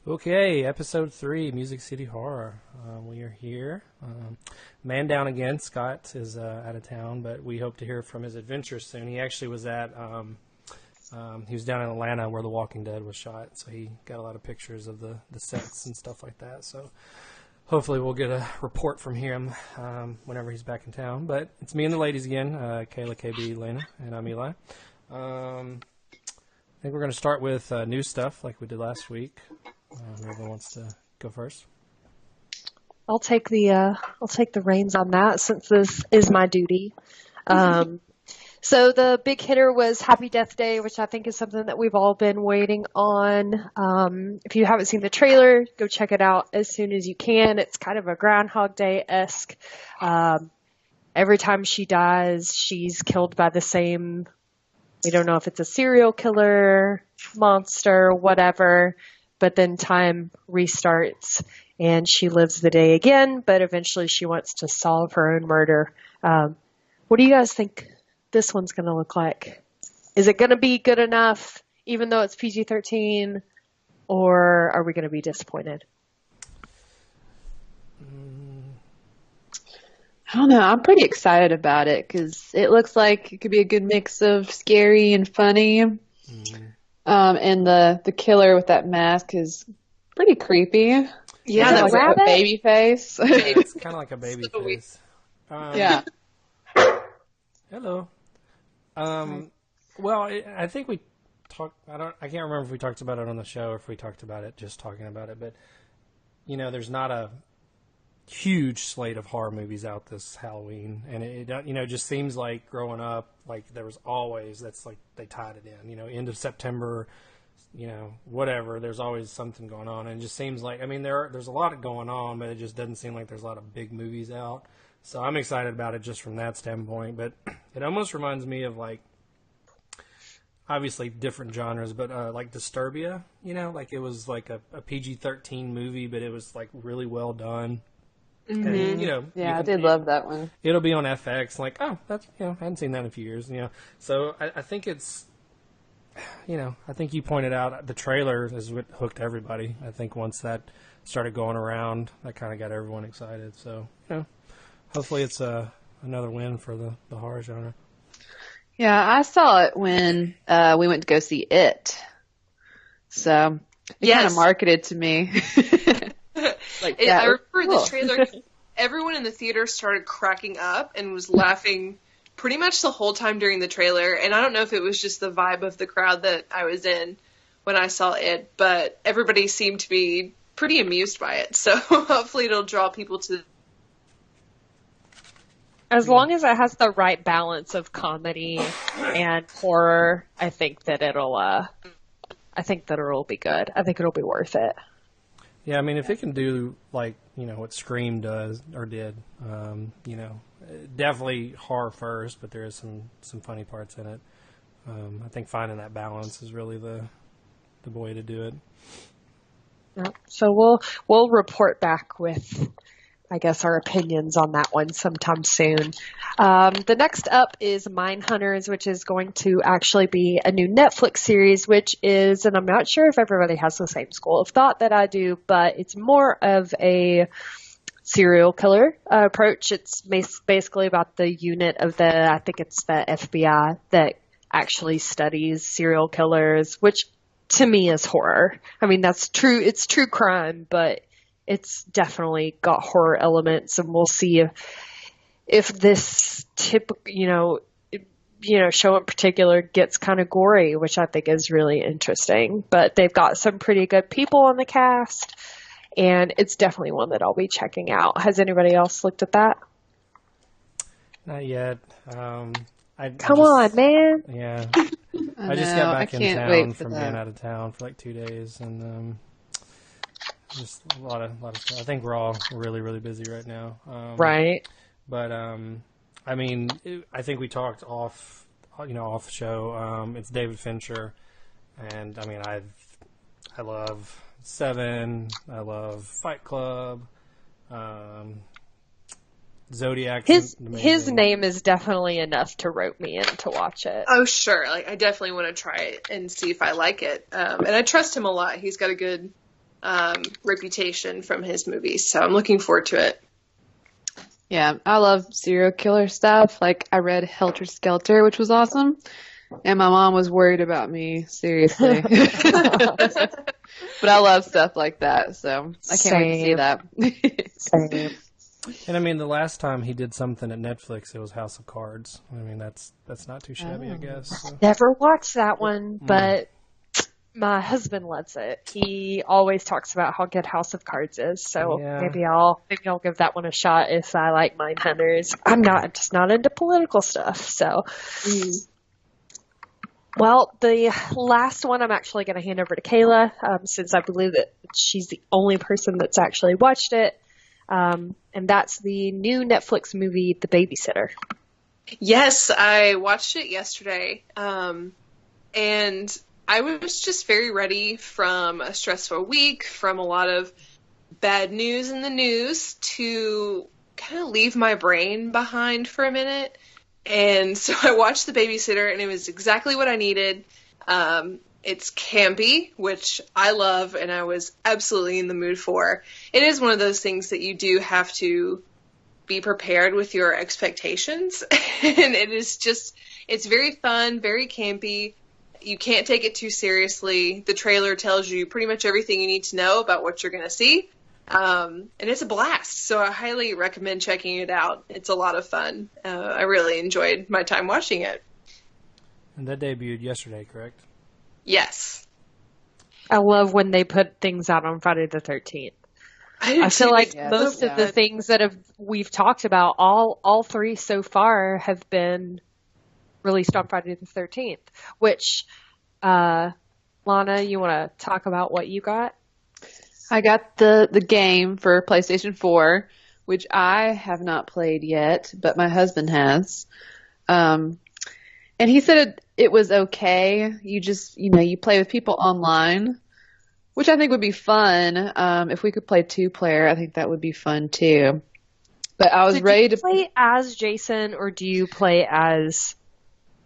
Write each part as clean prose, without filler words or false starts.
Okay, episode 3, Music City Horror. We are here. Man down again. Scott is out of town, but we hope to hear from his adventures soon. He actually was at, he was down in Atlanta where The Walking Dead was shot, so he got a lot of pictures of the sets and stuff like that. So hopefully we'll get a report from him whenever he's back in town. But it's me and the ladies again, Kayla, KB, Lena, and I'm Eli. I think we're going to start with new stuff like we did last week. Whoever wants to go first? I'll take the reins on that since this is my duty. So the big hitter was Happy Death Day, which I think is something that we've all been waiting on. If you haven't seen the trailer, go check it out as soon as you can. It's kind of a Groundhog Day-esque. Every time she dies, she's killed by the same, we don't know if it's a serial killer, monster, whatever. But then time restarts and she lives the day again, but eventually she wants to solve her own murder. What do you guys think this one's going to look like? Is it going to be good enough, even though it's PG-13, or are we going to be disappointed? I don't know. I'm pretty excited about it because it looks like it could be a good mix of scary and funny. And the killer with that mask is pretty creepy. Yeah, like rabbit? A baby face. It's kind of like a baby face. Yeah. Hello. Well, I think we talked. I can't remember if we talked about it on the show or if we talked about it just talking about it. But there's not a huge slate of horror movies out this Halloween, and it just seems like growing up, like there was always, that's like they tied it in, end of September, whatever, there's always something going on, and it just seems like, there's a lot going on, but it just doesn't seem like there's a lot of big movies out. So I'm excited about it just from that standpoint, but it almost reminds me of, like, obviously different genres, but like Disturbia, like it was like a PG-13 movie, but it was like really well done. Mm-hmm. And, I did love that one. It'll be on FX. Like, oh, that's, I hadn't seen that in a few years. So I think it's, I think you pointed out the trailer is what hooked everybody. I think once that started going around, that kind of got everyone excited. So, hopefully it's another win for the horror genre. Yeah, I saw it when we went to go see It. So it kind of marketed to me. I remember the trailer. Everyone in the theater started cracking up and was laughing pretty much the whole time during the trailer. And I don't know if it was just the vibe of the crowd that I was in when I saw it, but everybody seemed to be pretty amused by it. So hopefully it'll draw people to. As long as it has the right balance of comedy and horror, I think that it'll be good. I think it'll be worth it. Yeah, if it can do, like, what Scream does, or did, definitely horror first, but there is some funny parts in it. I think finding that balance is really the way to do it. Yeah. So we'll report back with, I guess, our opinions on that one sometime soon. The next up is Mindhunters, which is going to actually be a new Netflix series, which is, and I'm not sure if everybody has the same school of thought that I do, but it's more of a serial killer approach. It's basically about the unit of I think it's the FBI that actually studies serial killers, which to me is horror. That's true. It's true crime, but it's definitely got horror elements, and we'll see if this show in particular gets kind of gory, which I think is really interesting. But they've got some pretty good people on the cast, and it's definitely one that I'll be checking out. Has anybody else looked at that? Not yet. Come on, man. Yeah. I just got back in town from being out of town for like 2 days, and just a lot of stuff. I think we're all really, really busy right now. Right. But I think we talked off the show. It's David Fincher, and I love Seven. I love Fight Club. Zodiac. His name is definitely enough to rope me in to watch it. Oh, sure. Like, I definitely want to try it and see if I like it. And I trust him a lot. He's got a good reputation from his movies, so I'm looking forward to it. Yeah, I love serial killer stuff. Like, I read Helter Skelter, which was awesome, and my mom was worried about me, seriously. But I love stuff like that, so I can't wait to see that. Same. And I mean, the last time he did something at Netflix, it was House of Cards. I mean, that's not too shabby, I guess. So. Never watched that one, but my husband loves it. He always talks about how good House of Cards is, so maybe I'll give that one a shot if I like Mindhunters. I'm just not into political stuff, so. Well, the last one I'm actually going to hand over to Kayla, since I believe that she's the only person that's actually watched it. And that's the new Netflix movie, The Babysitter. Yes, I watched it yesterday. And I was just very ready from a stressful week, from a lot of bad news in the news, to kind of leave my brain behind for a minute. And so I watched The Babysitter, and it was exactly what I needed. It's campy, which I love, and I was absolutely in the mood for. It is one of those things that you do have to be prepared with your expectations. And it's very fun, very campy. You can't take it too seriously. The trailer tells you pretty much everything you need to know about what you're going to see. And it's a blast, so I highly recommend checking it out. It's a lot of fun. I really enjoyed my time watching it. And that debuted yesterday, correct? Yes. I love when they put things out on Friday the 13th. I feel like most of the things that we've talked about, all three so far have been released on Friday the 13th, which, Lana, you want to talk about what you got? I got the game for PlayStation 4, which I have not played yet, but my husband has. And he said it was okay. You just, you play with people online, which I think would be fun. If we could play 2-player, I think that would be fun too. But I was ready to play as Jason, or do you play as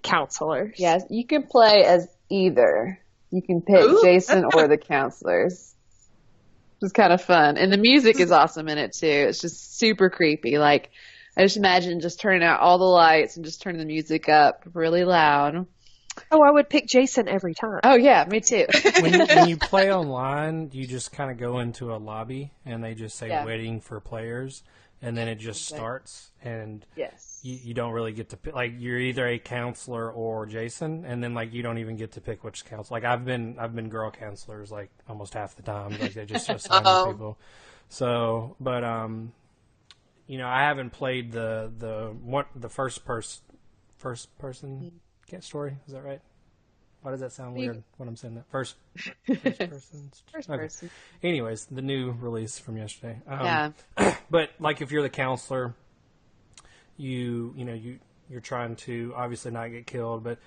counselors? Yes, you can play as either. You can pick Jason or the counselors. It's kind of fun. And the music is awesome in it too. It's just super creepy. Like, I just imagine just turning out all the lights and just turning the music up really loud. Oh, I would pick Jason every time. Oh, yeah, me too. when you play online, you just kind of go into a lobby and they just say waiting for players, and then it just starts, and you don't really get to pick. Like, you're either a counselor or Jason, and then, like, you don't even get to pick which counselor. Like, I've been girl counselors, like, almost half the time. Like, they just assign people. So, but, I haven't played the first person story. Is that right? Why does that sound weird when I'm saying that? First person. First person. Anyways, the new release from yesterday. But like, if you're the counselor, you're trying to obviously not get killed, but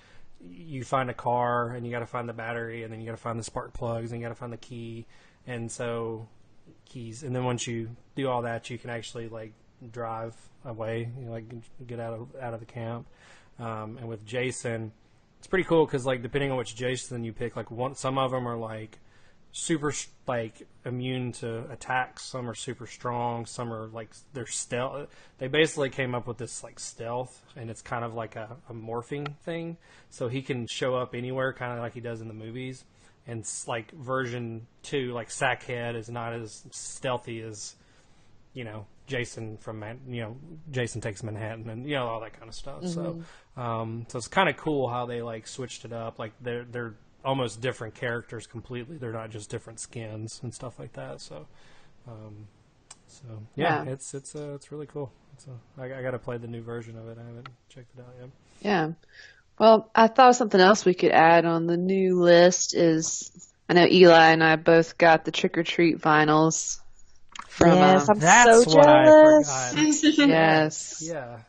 you find a car and you got to find the battery, and then you got to find the spark plugs, and you got to find the key, and so keys. And then once you do all that, you can actually like drive away, get out of the camp. And with Jason, it's pretty cool because, like, depending on which Jason you pick, like, some of them are like super like immune to attacks, some are super strong, some are like they're stealth. They basically came up with this like stealth, and it's kind of like a morphing thing, so he can show up anywhere, kind of like he does in the movies. And like version 2, like Sackhead is not as stealthy as Jason from Jason Takes Manhattan, and all that kind of stuff. Mm-hmm. So it's kind of cool how they like switched it up. Like they're almost different characters completely. They're not just different skins and stuff like that. So it's really cool. I got to play the new version of it. I haven't checked it out yet. Yeah. Well, I thought of something else we could add on the new list is, I know Eli and I both got the Trick or Treat vinyls. Yes, I'm that's so what jealous. I forgot. Yes. Yeah,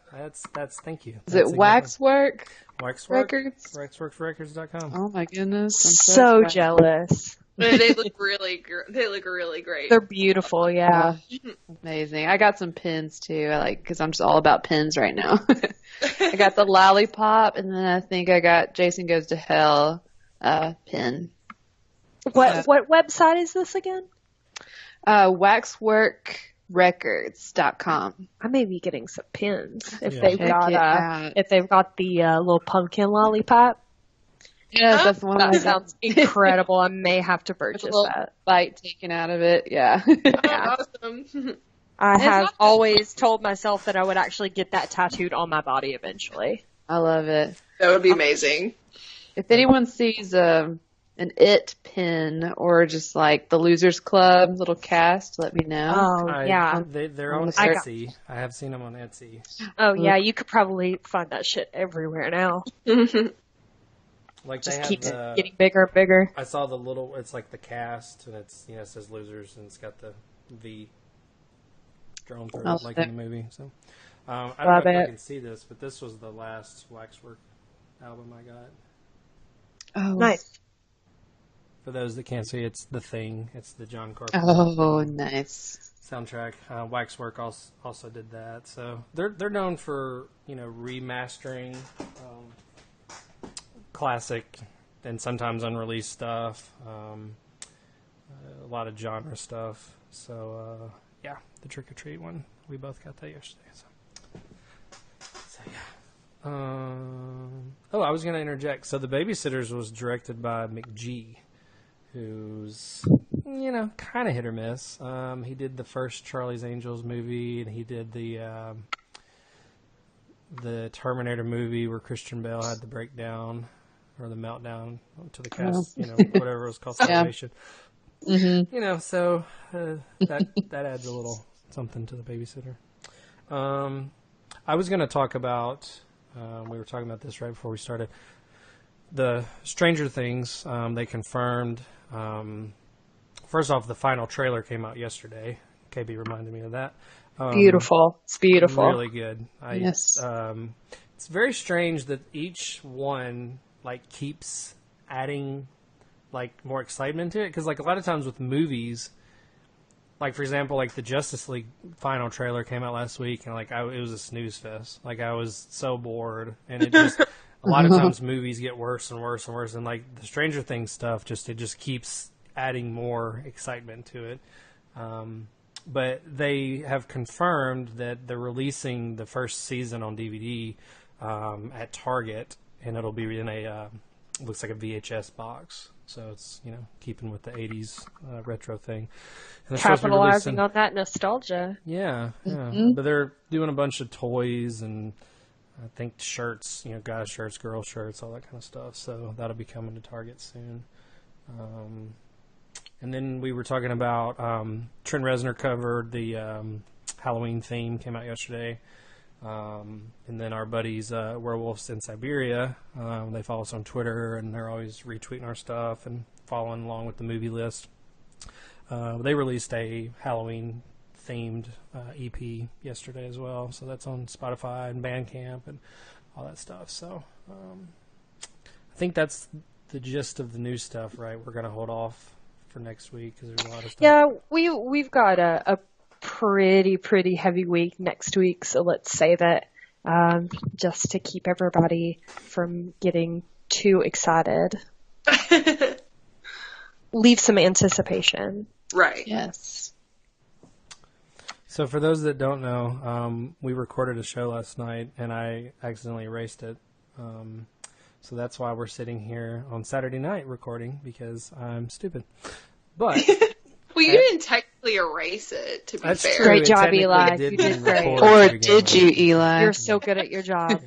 that's thank you. Is it Waxwork? Waxwork Records? Waxworksrecords.com. Oh my goodness. I'm so jealous. They look really great. They're beautiful, yeah. Amazing. I got some pins too. Because I'm just all about pins right now. I got the lollipop, and then I think I got Jason Goes to Hell pin. What website is this again? Waxworkrecords.com. I may be getting some pins if Yeah. they've Check got it out. if they've got the little pumpkin lollipop. Yes, that's the one That I sounds incredible. I may have to With purchase a little that. bite taken out of it. Yeah. Awesome. I have not- always told myself that I would actually get that tattooed on my body eventually. I love it. That would be amazing. If anyone sees an It pin or just like the Losers Club little cast, let me know. Oh, yeah. They're on I got- Etsy. I have seen them on Etsy. Oh, yeah. You could probably find that shit everywhere now. Like they Just have keeps the. getting bigger and bigger. I saw the little. It's like the cast, and it's it says losers, and it's got the V drawn through Oh, it, like sick. in the movie. So I Love don't know if it. I can see this, but this was the last Waxwork album I got. Oh, Nice. For those that can't see, it's The Thing. It's the John Carpenter Oh, nice. soundtrack. Waxwork also did that. So they're known for remastering classic and sometimes unreleased stuff. A lot of genre stuff. So yeah, the Trick or Treat one, we both got that yesterday. So yeah. I was gonna interject. So The Babysitters was directed by McG, who's kind of hit or miss. He did the first Charlie's Angels movie, and he did the Terminator movie where Christian Bale had the breakdown or the meltdown to the cast, whatever it was called, Yeah. Salvation. Mm-hmm. So that adds a little something to The Babysitter. I was going to talk about. We were talking about this right before we started. The Stranger Things. They confirmed. First off, the final trailer came out yesterday. KB reminded me of that. Beautiful. It's beautiful. Really good. Yes. It's very strange that each one keeps adding more excitement to it, because a lot of times with movies, for example, the Justice League final trailer came out last week, and it was a snooze fest. I was so bored, and it just a lot of times movies get worse and worse and worse, and the Stranger Things stuff it just keeps adding more excitement to it. But they have confirmed that they're releasing the first season on DVD at Target, and it'll be in a looks like a VHS box. So it's keeping with the '80s retro thing. And they're supposed to be Capitalizing releasing- on that nostalgia. Yeah. Mm-hmm. But they're doing a bunch of toys and I think shirts, guys' shirts, girl shirts, all that kind of stuff. So that'll be coming to Target soon. And then we were talking about Trent Reznor covered the Halloween theme, came out yesterday. And then our buddies Werewolves in Siberia, they follow us on Twitter, and they're always retweeting our stuff and following along with the movie list. They released a Halloween themed EP yesterday as well, so that's on Spotify and Bandcamp and all that stuff. So I think that's the gist of the new stuff, right? We're going to hold off for next week because there's a lot of stuff. Yeah, we've got a pretty heavy week next week, so let's save it just to keep everybody from getting too excited. Leave some anticipation. Right. Yes. So for those that don't know, we recorded a show last night, and I accidentally erased it. So that's why we're sitting here on Saturday night recording, because I'm stupid. But Well, you didn't technically erase it, to be that's fair. true. Great It job, technically Eli. didn't You did great. record Or to begin did with. you, Eli? You're so good at your job.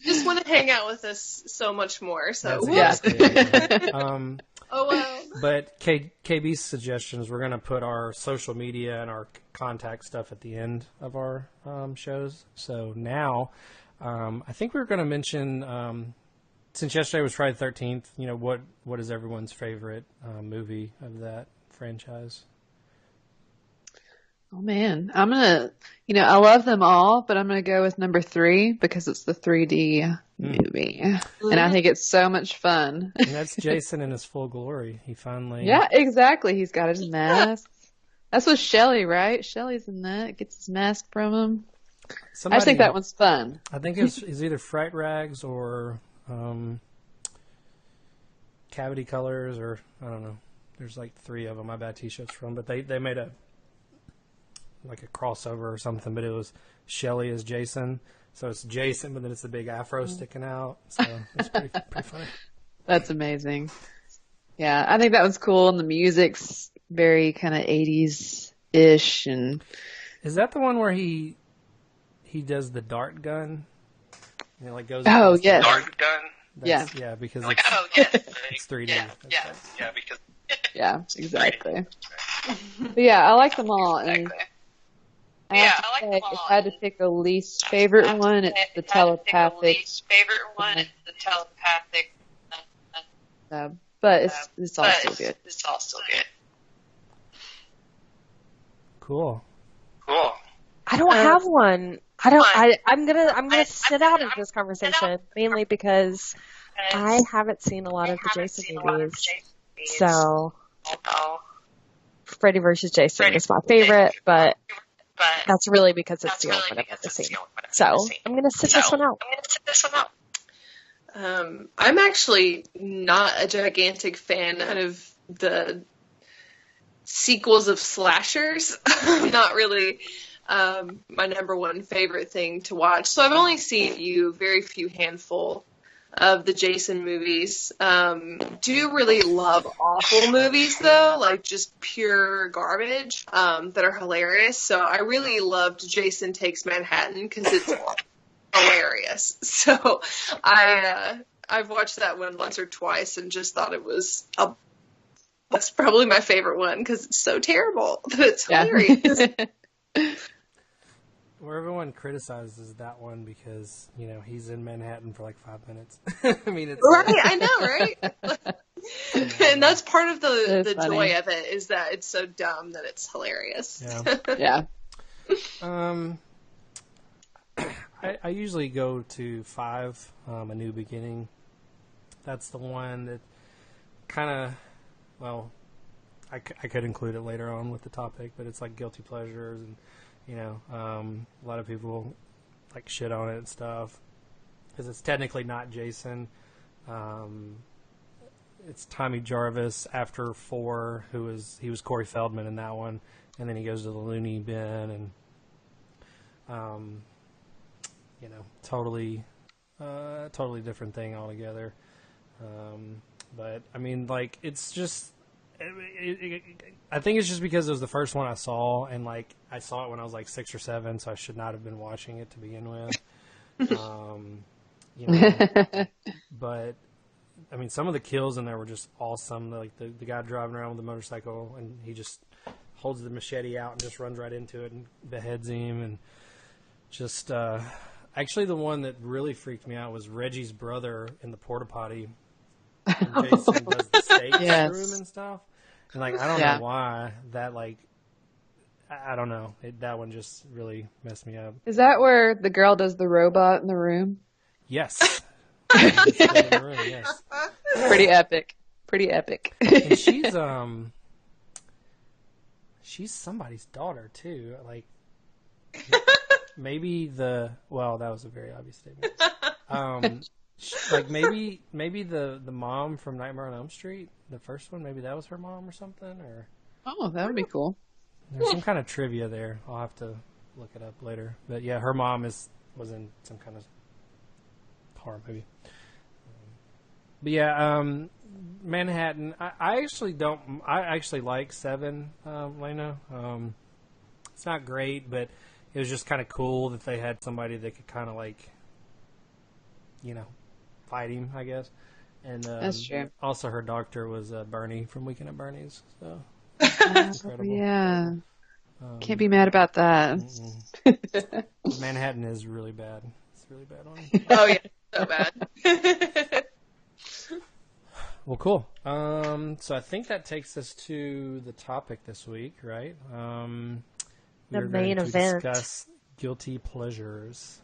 Just want to hang out with us so much more. So That's whoops. exactly it. Oh well. But KB's suggestions, we're going to put our social media and our contact stuff at the end of our shows. So now, I think we were going to mention, since yesterday was Friday the 13th, what is everyone's favorite movie of that franchise? Oh man, I love them all, but I'm gonna go with number 3 because it's the 3D movie. And I think it's so much fun. And that's Jason in his full glory. He finally... Yeah, exactly. He's got his mask. That's with Shelley, right? Shelley's in that. Gets his mask from him. I just think that one's fun. I think it's either Fright Rags or Cavity Colors, or I don't know. There's like 3 of them I bought t-shirts from, but they made a crossover or something, but it was Shelley as Jason. So it's Jason, but then it's the big afro sticking out. So it's pretty funny. That's amazing. Yeah, I think that was cool, and the music's very kind of 80s-ish. And is that the one where he does the dart gun? And it like goes. Oh yes. Dart gun. Yeah, because it's, it's 3D. Yeah, because. Yeah, exactly. But yeah, I like them all. And if I had to pick a least favorite one, it's the telepathic. But it's also good. Cool. I don't have one. I'm gonna sit out of this conversation mainly because I haven't seen a lot of the Jason movies. So Freddy vs. Jason is my favorite, but that's really because it's the only one I've ever seen. So I'm gonna sit this one out. I'm actually not a gigantic fan of the sequels of slashers. Not really my number one favorite thing to watch. So I've only seen very few handful of the Jason movies. Do really love awful movies though, like just pure garbage that are hilarious. So I really loved Jason Takes Manhattan because it's hilarious. So I've watched that one once or twice and just thought it was that's probably my favorite one because it's so terrible that it's hilarious. Where everyone criticizes that one because, he's in Manhattan for like 5 minutes. I mean, it's right. I know, right? And that's part of the joy of it is that it's so dumb that it's hilarious. Yeah. I usually go to 5, A New Beginning. That's the one that kind of, I could include it later on with the topic, but it's like guilty pleasures and, a lot of people like shit on it and stuff because it's technically not Jason. It's Tommy Jarvis after 4, he was Corey Feldman in that one, and then he goes to the loony bin and, totally different thing altogether. But I mean, like, it's just. I think it's just because it was the first one I saw, and like I saw it when I was like 6 or 7, so I should not have been watching it to begin with. But I mean, some of the kills in there were just awesome. Like the guy driving around with the motorcycle, and he just holds the machete out and just runs right into it and beheads him, and just actually the one that really freaked me out was Reggie's brother in the porta potty. And Jason does the steak through him and stuff. And like I don't know why that I don't know. That one just really messed me up. Is that where the girl does the robot in the room? Yes. In the room, yes. Pretty epic. And she's somebody's daughter too. Like maybe that was a very obvious statement. Like maybe the mom from Nightmare on Elm Street, the first one, maybe that was her mom or something, or that would be cool. There's some kind of trivia there. I'll have to look it up later. But yeah, her mom was in some kind of horror movie. But yeah, Manhattan. I actually like 7, Lena. It's not great, but it was just kind of cool that they had somebody that could kind of like, fight him, I guess. And that's true. Also, her doctor was Bernie from Weekend at Bernie's. So incredible. Yeah, can't be mad about that. Manhattan is really bad. It's really bad on him. Oh yeah, so bad. Well, cool. So I think that takes us to the topic this week, right? The main event. Discuss guilty pleasures.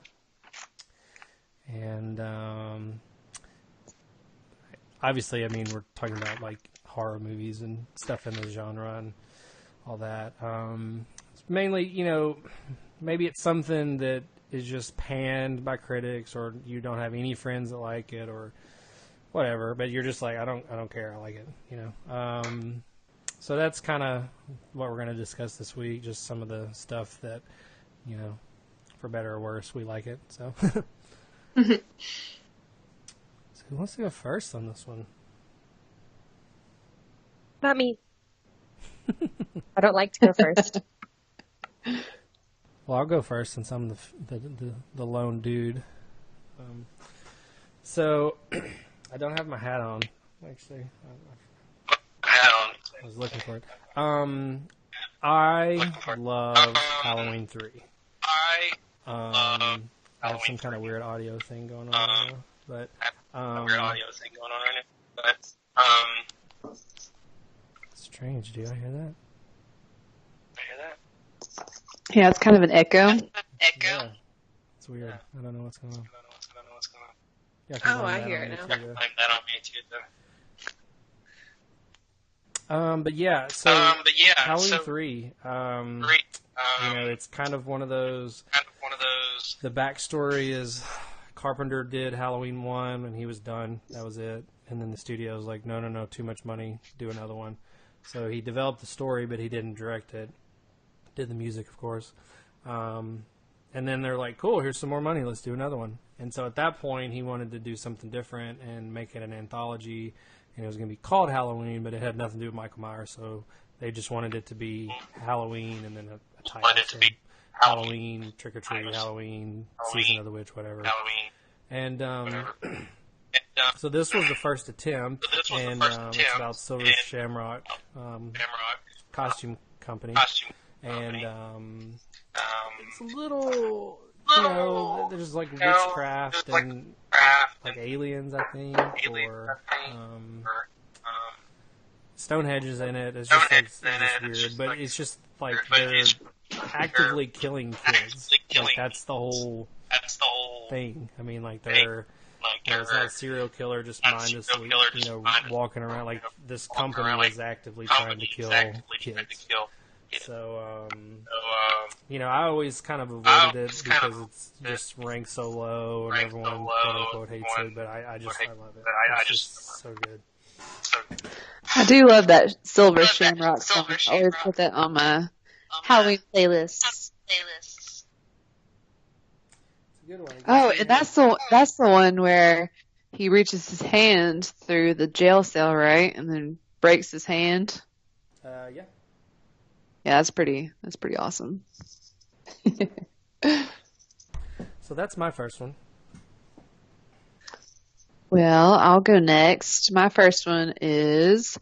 And obviously, I mean, we're talking about like horror movies and stuff in the genre and all that. Mainly, you know, maybe it's something that is just panned by critics, or you don't have any friends that like it, or whatever. But you're just like, I don't care. I like it, you know. So that's kind of what we're going to discuss this week. Just some of the stuff that, you know, for better or worse, we like it. So, so who wants to go first on this one? Not me. I don't like to go first. Well, I'll go first since I'm the lone dude. So I don't have my hat on, actually. I was looking for it. I love Halloween 3. I have some kind of weird audio thing going on right now, but strange. Do I hear that? Yeah, it's kind of an echo. Yeah, it's weird. I don't know what's going on. Yeah, Oh, I hear it now. But yeah, so Halloween 3, you know, it's kind of one of those. The backstory is Carpenter did Halloween 1 and he was done. That was it. And then the studio was like, no, too much money, do another one. So he developed the story, but he didn't direct it. Did the music, of course. And then they're like, cool, here's some more money, let's do another one. And so at that point, he wanted to do something different and make it an anthology. And it was going to be called Halloween, but it had nothing to do with Michael Myers. So they just wanted it to be Halloween and then a title. Halloween, Trick or Treat, Halloween, Season of the Witch, whatever. And so this was the first attempt, and it's about Silver Shamrock Costume Company. And it's a little, you know, there's like witchcraft and like aliens, I think, or Stonehenge is in it. It's just like, it's just weird, but it's just like they're actively killing kids. Like that's the whole thing. I mean, like they're it's not a serial killer just mindlessly, you know, walking around. Like this company is actively trying to kill kids. So, you know, I always kind of avoided it because it's just ranked so low and everyone quote unquote hates it, but I love it. It's just so good. I do love that Silver Shamrock song. I always put that on my Halloween playlist. It's a good one. Oh, and that's the one where he reaches his hand through the jail cell, right, and then breaks his hand. Yeah. Yeah, that's pretty awesome. So that's my first one. Well, I'll go next. My first one is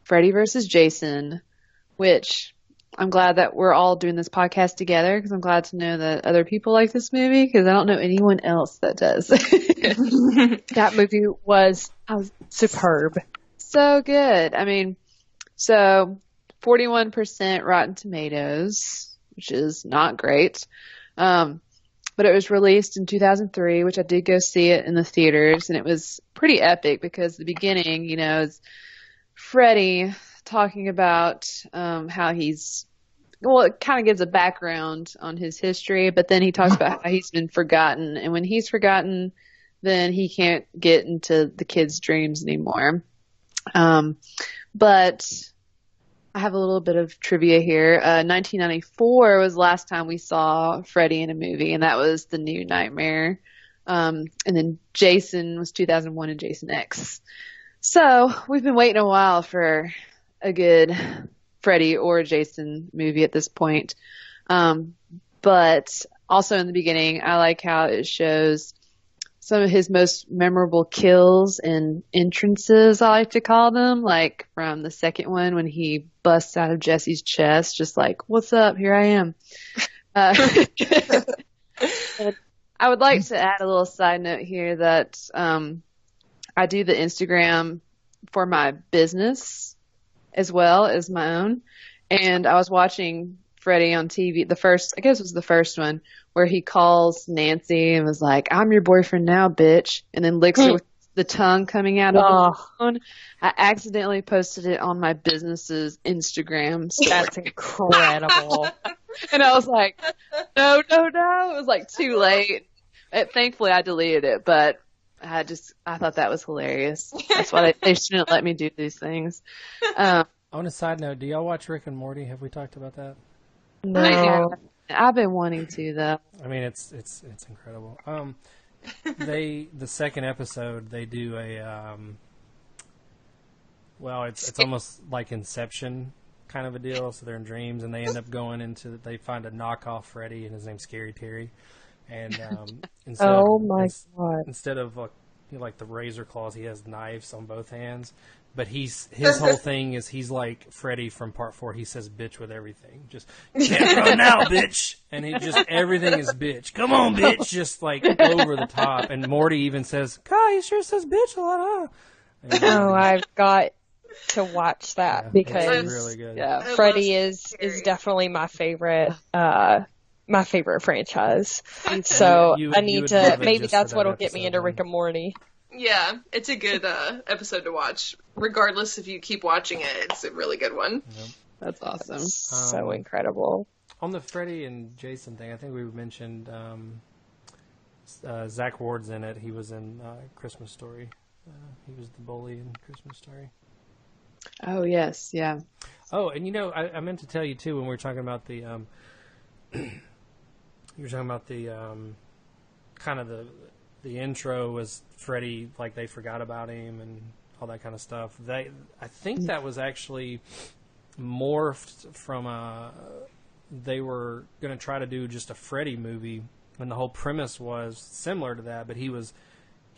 Freddy vs. Jason, which I'm glad that we're all doing this podcast together because I'm glad to know that other people like this movie because I don't know anyone else that does. That movie was superb. So good. I mean, so 41% Rotten Tomatoes, which is not great. But it was released in 2003, which I did go see it in the theaters, and it was pretty epic because the beginning, you know, is Freddy talking about how it kind of gives a background on his history, but then he talks about how he's been forgotten, and when he's forgotten, then he can't get into the kids' dreams anymore. But I have a little bit of trivia here. 1994 was the last time we saw Freddy in a movie, and that was The New Nightmare. And then Jason was 2001 and Jason X. So we've been waiting a while for a good Freddy or Jason movie at this point. But also in the beginning, I like how it shows some of his most memorable kills and entrances, I like to call them, like from the second one when he busts out of Jesse's chest, just like, what's up, here I am. And I would like to add a little side note here that I do the Instagram for my business as well as my own. And I was watching Freddy on TV. I guess it was the first one, where he calls Nancy and was like, "I'm your boyfriend now, bitch," and then licks her with the tongue coming out of the phone. I accidentally posted it on my business's Instagram. That's incredible. And I was like, no. It was like too late. Thankfully, I deleted it, but I thought that was hilarious. That's why they shouldn't let me do these things. On a side note, do y'all watch Rick and Morty? Have we talked about that? No. I've been wanting to, though. I mean, it's incredible. The second episode, they do a it's almost like Inception kind of a deal. So they're in dreams, and they end up they find a knockoff Freddy, and his name's Scary Terry. And instead of like the razor claws, he has knives on both hands. But his whole thing is he's like Freddy from Part 4. He says bitch with everything. Just, you can't run now, bitch. And everything is bitch. Come on, bitch. Just like over the top. And Morty even says, God, he sure says bitch a lot, huh? And, I've got to watch that because it's really good. Yeah, Freddy is definitely my favorite franchise. So I need to, maybe that's what'll get me into Rick and Morty. Yeah, it's a good episode to watch. Regardless if you keep watching it, it's a really good one. Yep. That's awesome. So incredible. On the Freddy and Jason thing, I think we mentioned Zach Ward's in it. He was in Christmas Story. He was the bully in Christmas Story. Oh, yes, yeah. Oh, and I meant to tell you, too, when we were talking about the... you were talking about the kind of the intro was Freddy, like they forgot about him and all that kind of stuff. I think that was actually morphed from they were going to try to do just a Freddy movie, and the whole premise was similar to that, but he was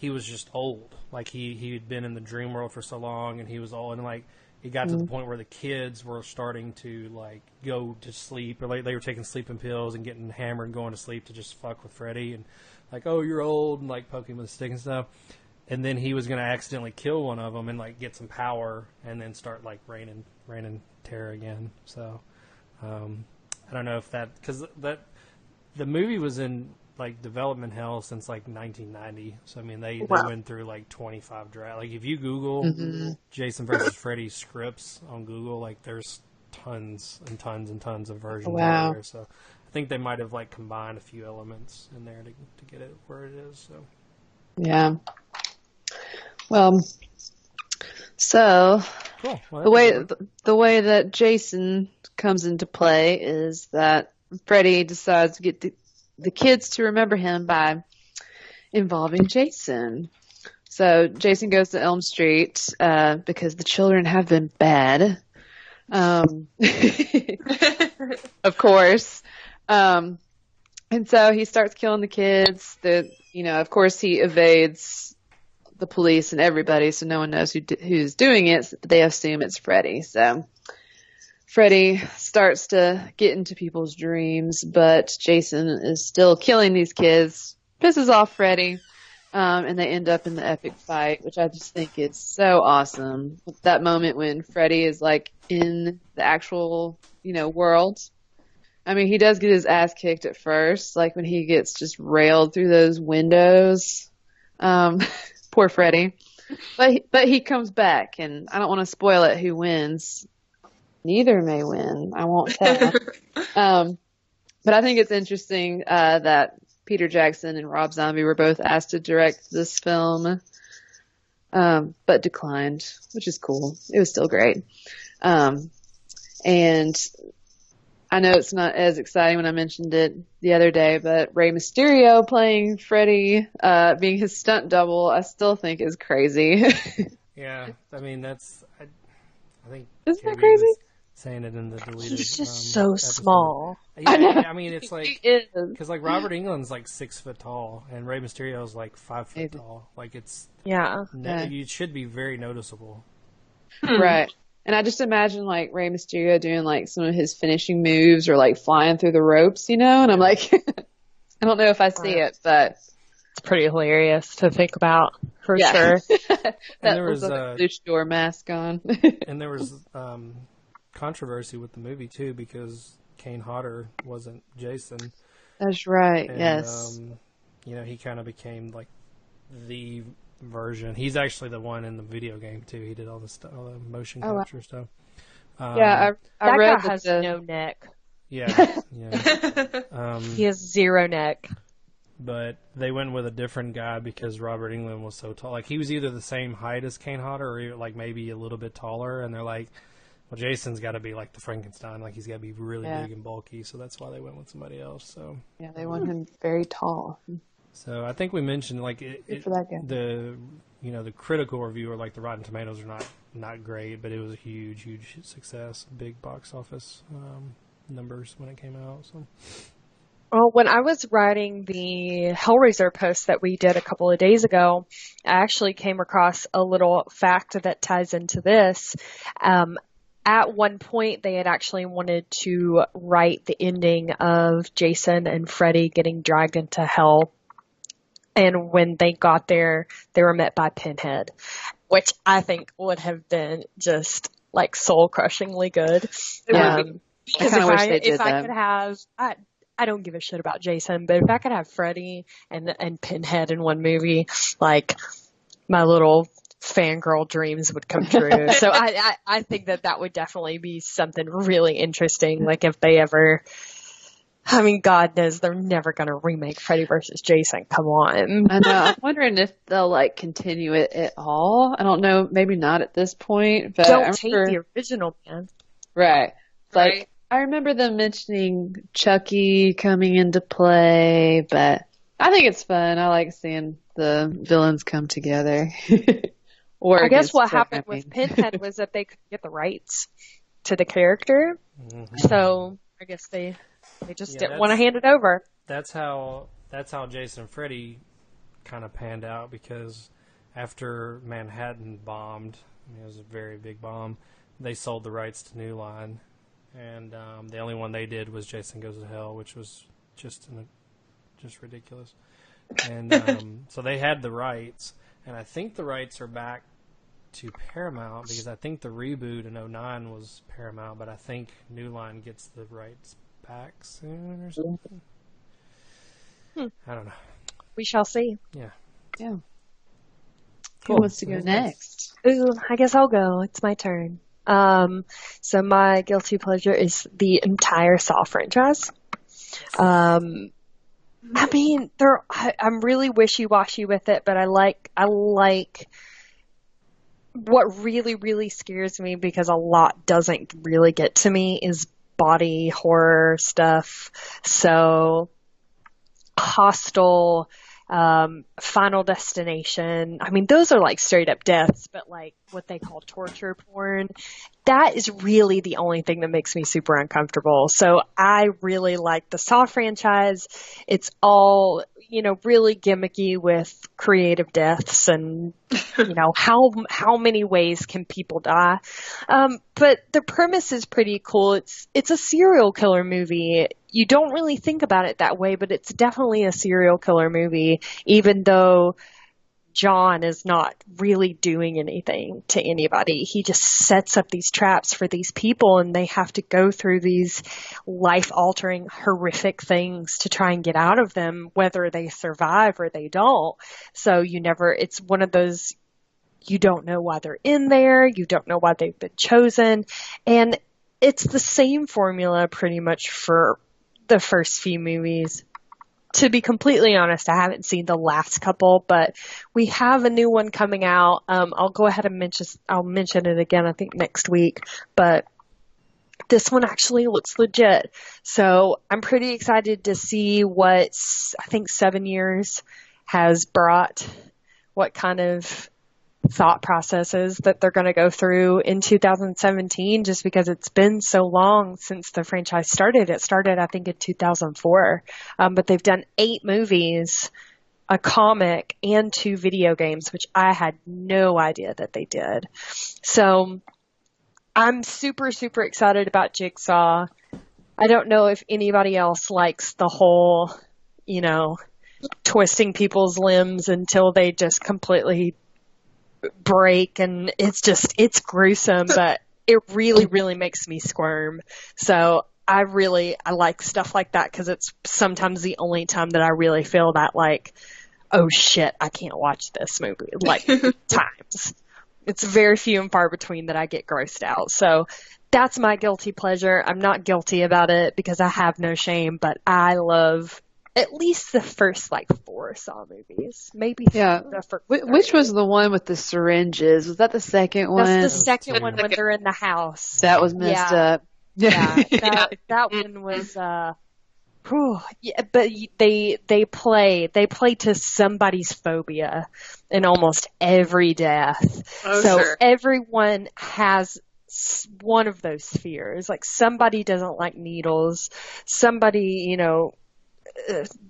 just old. Like he'd been in the dream world for so long, and he was old, and like it got to the point where the kids were starting to like go to sleep, or like they were taking sleeping pills and getting hammered and going to sleep to just fuck with Freddy, and like, oh, you're old, and like poke him with a stick and stuff. And then he was going to accidentally kill one of them and like get some power, and then start like raining terror again. So I don't know if because the movie was in like development hell since like 1990. So I mean they went through like 25 drafts. Like if you Google Jason versus Freddy scripts on Google, like there's tons and tons and tons of versions out there. So I think they might have like combined a few elements in there to get it where it is. So yeah. Well, so cool. Well, the way that Jason comes into play is that Freddy decides to get the kids to remember him by involving Jason. So Jason goes to Elm Street because the children have been bad. Of course. And so he starts killing the kids. Of course he evades the police and everybody, so no one knows who's doing it. So they assume it's Freddy. So Freddy starts to get into people's dreams, but Jason is still killing these kids, pisses off Freddy, and they end up in the epic fight, which I just think is so awesome. That moment when Freddy is like in the actual, world. I mean, he does get his ass kicked at first, like when he gets just railed through those windows. Poor Freddy. But he comes back, and I don't want to spoil it who wins. Neither may win. I won't tell. But I think it's interesting that Peter Jackson and Rob Zombie were both asked to direct this film, but declined, which is cool. It was still great. And I know it's not as exciting when I mentioned it the other day, but Rey Mysterio playing Freddy, being his stunt double, I still think is crazy. Yeah, I mean, I think... Isn't that crazy? Saying it in the deleted He's just so episode. small. Yeah, I mean, it's like... He is. Because, like, Robert Englund's, like, 6 foot tall, and Rey Mysterio's, like, 5 foot tall. Like, it's... Yeah. It should be very noticeable. Right. And I just imagine, like, Rey Mysterio doing, like, some of his finishing moves or, like, flying through the ropes, and I'm like, I don't know if I see it, but... It's pretty hilarious to think about, for sure. That there was was a luchador mask on. And there was... controversy with the movie too, because Kane Hodder wasn't Jason. That's right. And, yes. He kind of became like the version. He's actually the one in the video game too. He did all the stuff, all the motion capture stuff. I that read guy has no neck. Yeah. He has zero neck. But they went with a different guy because Robert Englund was so tall. Like, he was either the same height as Kane Hodder or, like, maybe a little bit taller. And they're like, well, Jason's got to be like the Frankenstein. Like, he's got to be really big and bulky. So that's why they went with somebody else. So yeah, they want him very tall. So I think we mentioned, like, for that guy. the critical review, or like the Rotten Tomatoes, are not great, but it was a huge success, big box office numbers when it came out. So. Well, when I was writing the Hellraiser post that we did a couple of days ago, I actually came across a little fact that ties into this. At one point, they had actually wanted to write the ending of Jason and Freddy getting dragged into hell. And when they got there, they were met by Pinhead, which I think would have been just like soul-crushingly good. Yeah. Because if I could have, I don't give a shit about Jason, but if I could have Freddy and Pinhead in one movie, like, my little fangirl dreams would come true. So I think that would definitely be something really interesting. Like, if they ever, I mean, God knows they're never going to remake Freddy versus Jason. Come on. I know. I'm wondering if they'll, like, continue it at all. I don't know. Maybe not at this point. But don't take the original, man. Right. It's like, I remember them mentioning Chucky coming into play, but I think it's fun. I like seeing the villains come together. I guess what happened with Pinhead was that they couldn't get the rights to the character, so I guess they just didn't want to hand it over. That's how Jason and Freddy kind of panned out, because after Manhattan bombed, it was a very big bomb, they sold the rights to New Line. And the only one they did was Jason Goes to Hell, which was just ridiculous. And so they had the rights, and I think the rights are back to Paramount, because I think the reboot in 2009 was Paramount, but I think New Line gets the rights back soon or something. I don't know. We shall see. Yeah. Yeah. Cool. Who wants to go next? Ooh, I guess I'll go. It's my turn. So my guilty pleasure is the entire Saw franchise. I mean, I'm really wishy-washy with it, but I like what really, really scares me, because a lot doesn't really get to me, is body horror stuff. So Hostel, Final Destination. I mean, those are like straight up deaths, but like what they call torture porn. That is really the only thing that makes me super uncomfortable. So I really like the Saw franchise. It's all, really gimmicky with creative deaths and, how many ways can people die? But the premise is pretty cool. It's a serial killer movie. You don't really think about it that way, but it's definitely a serial killer movie, even though John is not really doing anything to anybody. He just sets up these traps for these people, and they have to go through these life-altering, horrific things to try and get out of them, whether they survive or they don't. So it's one of those, you don't know why they're in there, you don't know why they've been chosen, and it's the same formula pretty much for the first few movies. To be completely honest, I haven't seen the last couple, but we have a new one coming out. I'll go ahead and mention it again, I think next week, but this one actually looks legit. So I'm pretty excited to see what I think 7 years has brought, what kind of thought processes that they're going to go through in 2017, just because it's been so long since the franchise started. It started, I think, in 2004, but they've done 8 movies, a comic, and 2 video games, which I had no idea that they did. So I'm super, super excited about Jigsaw. I don't know if anybody else likes the whole, twisting people's limbs until they just completely break, and it's gruesome, but it really, really makes me squirm. So I like stuff like that because it's sometimes the only time that I really feel that like, oh shit, I can't watch this movie. Like times. It's very few and far between that I get grossed out. So that's my guilty pleasure. I'm not guilty about it because I have no shame, but I love at least the first like 4 Saw movies. Maybe the first. Which was the one with the syringes? Was that the second one? That's the second one when they're in the house. That was messed up. Yeah, that one was but they play to somebody's phobia in almost every death. So sure. Everyone has one of those fears. Like somebody doesn't like needles, somebody,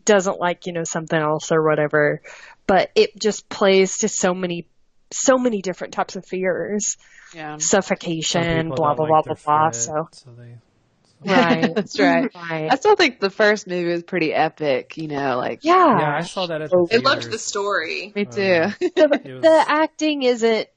doesn't like, something else or whatever. But it just plays to so many different types of fears. Yeah. Suffocation, blah, blah, blah, blah, blah. So right. That's right. Right. I still think the first movie was pretty epic, like. Yeah. I saw that at the I theaters. loved the story. Me too. The acting isn't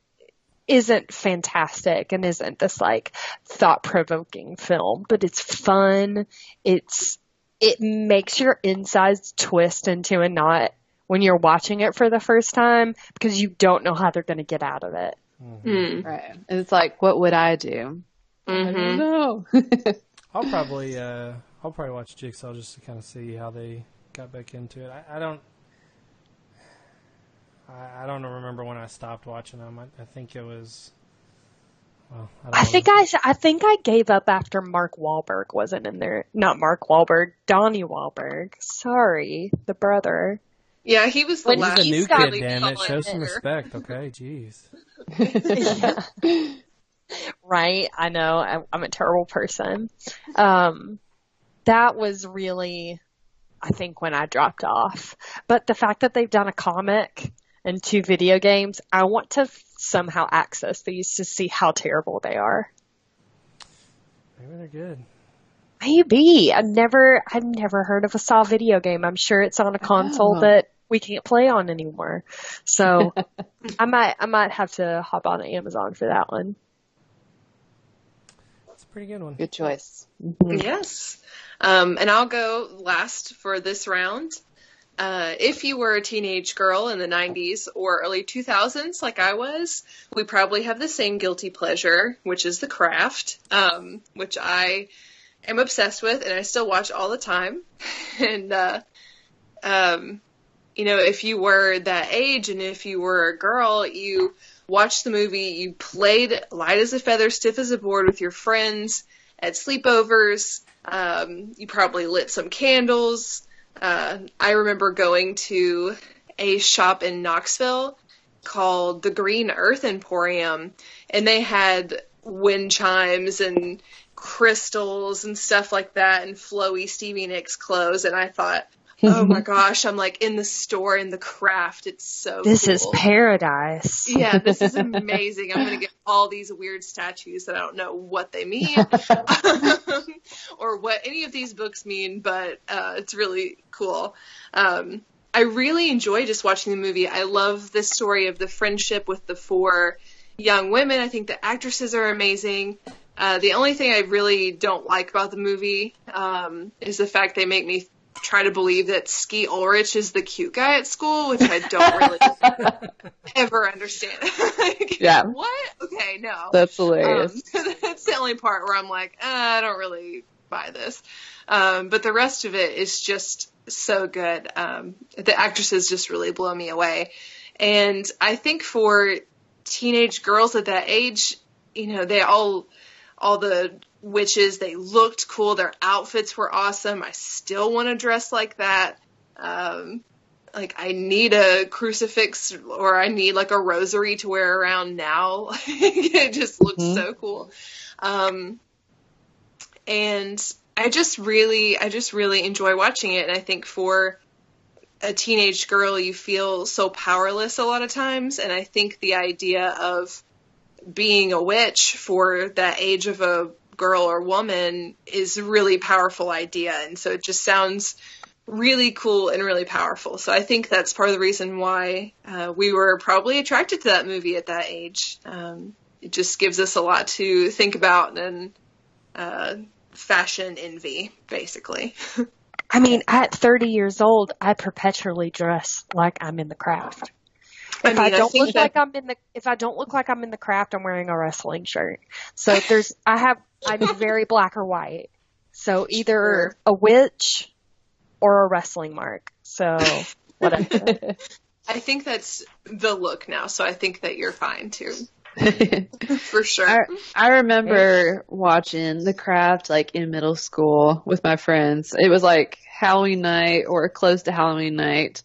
fantastic and isn't this like thought-provoking film, but it's fun. It makes your insides twist into a knot when you're watching it for the first time because you don't know how they're going to get out of it. Mm. Right. And it's like, what would I do? I don't know. I'll probably watch Jigsaw just to kind of see how they got back into it. I don't remember when I stopped watching them. I think it was. Well, I think I gave up after Mark Wahlberg wasn't in there. Not Mark Wahlberg, Donnie Wahlberg. Sorry, the brother. Yeah, he was the He's last. the new Scott kid, damn it. Lee Show some Solomon. respect, okay? Jeez. Yeah. Right, I know. I'm a terrible person. That was really, I think, when I dropped off. But the fact that they've done a comic and 2 video games, I want to somehow access these to see how terrible they are. Maybe they're good. Maybe. I've never heard of a Saw video game. I'm sure it's on a console that we can't play on anymore. So I might have to hop on Amazon for that one. It's a pretty good one. Good choice. Yes. And I'll go last for this round. If you were a teenage girl in the 90s or early 2000s like I was, we probably have the same guilty pleasure, which is The Craft, which I am obsessed with and I still watch all the time. And, if you were that age and if you were a girl, you watched the movie, you played light as a feather, stiff as a board with your friends at sleepovers. You probably lit some candles. I remember going to a shop in Knoxville called the Green Earth Emporium, and they had wind chimes and crystals and stuff like that and flowy Stevie Nicks clothes, and I thought, oh my gosh, I'm like in the store in The Craft. It's so This cool. is paradise. Yeah, this is amazing. I'm going to get all these weird statues that I don't know what they mean or what any of these books mean, but it's really cool. I really enjoy just watching the movie. I love the story of the friendship with the 4 young women. I think the actresses are amazing. The only thing I really don't like about the movie is the fact they make me try to believe that Skeet Ulrich is the cute guy at school, which I don't really ever understand. Like, yeah. What? Okay, no. That's hilarious. That's the only part where I'm like, I don't really buy this. But the rest of it is just so good. The actresses just really blow me away. And I think for teenage girls at that age, they all the witches, they looked cool. Their outfits were awesome. I still want to dress like that. I need a crucifix or I need like a rosary to wear around now. It just looks so cool. And I just really enjoy watching it. And I think for a teenage girl, you feel so powerless a lot of times. And I think the idea of being a witch for that age of a girl or woman is a really powerful idea. And so it just sounds really cool and really powerful. So I think that's part of the reason why we were probably attracted to that movie at that age. It just gives us a lot to think about and fashion envy, basically. I mean, at 30 years old, I perpetually dress like I'm in the craft. If I don't look like I'm in the craft, I'm wearing a wrestling shirt. So I'm very black or white. So either a witch or a wrestling mark. So whatever. I think that's the look now, so I think that you're fine too. For sure. I remember watching The Craft like in middle school with my friends. It was like Halloween night or close to Halloween night.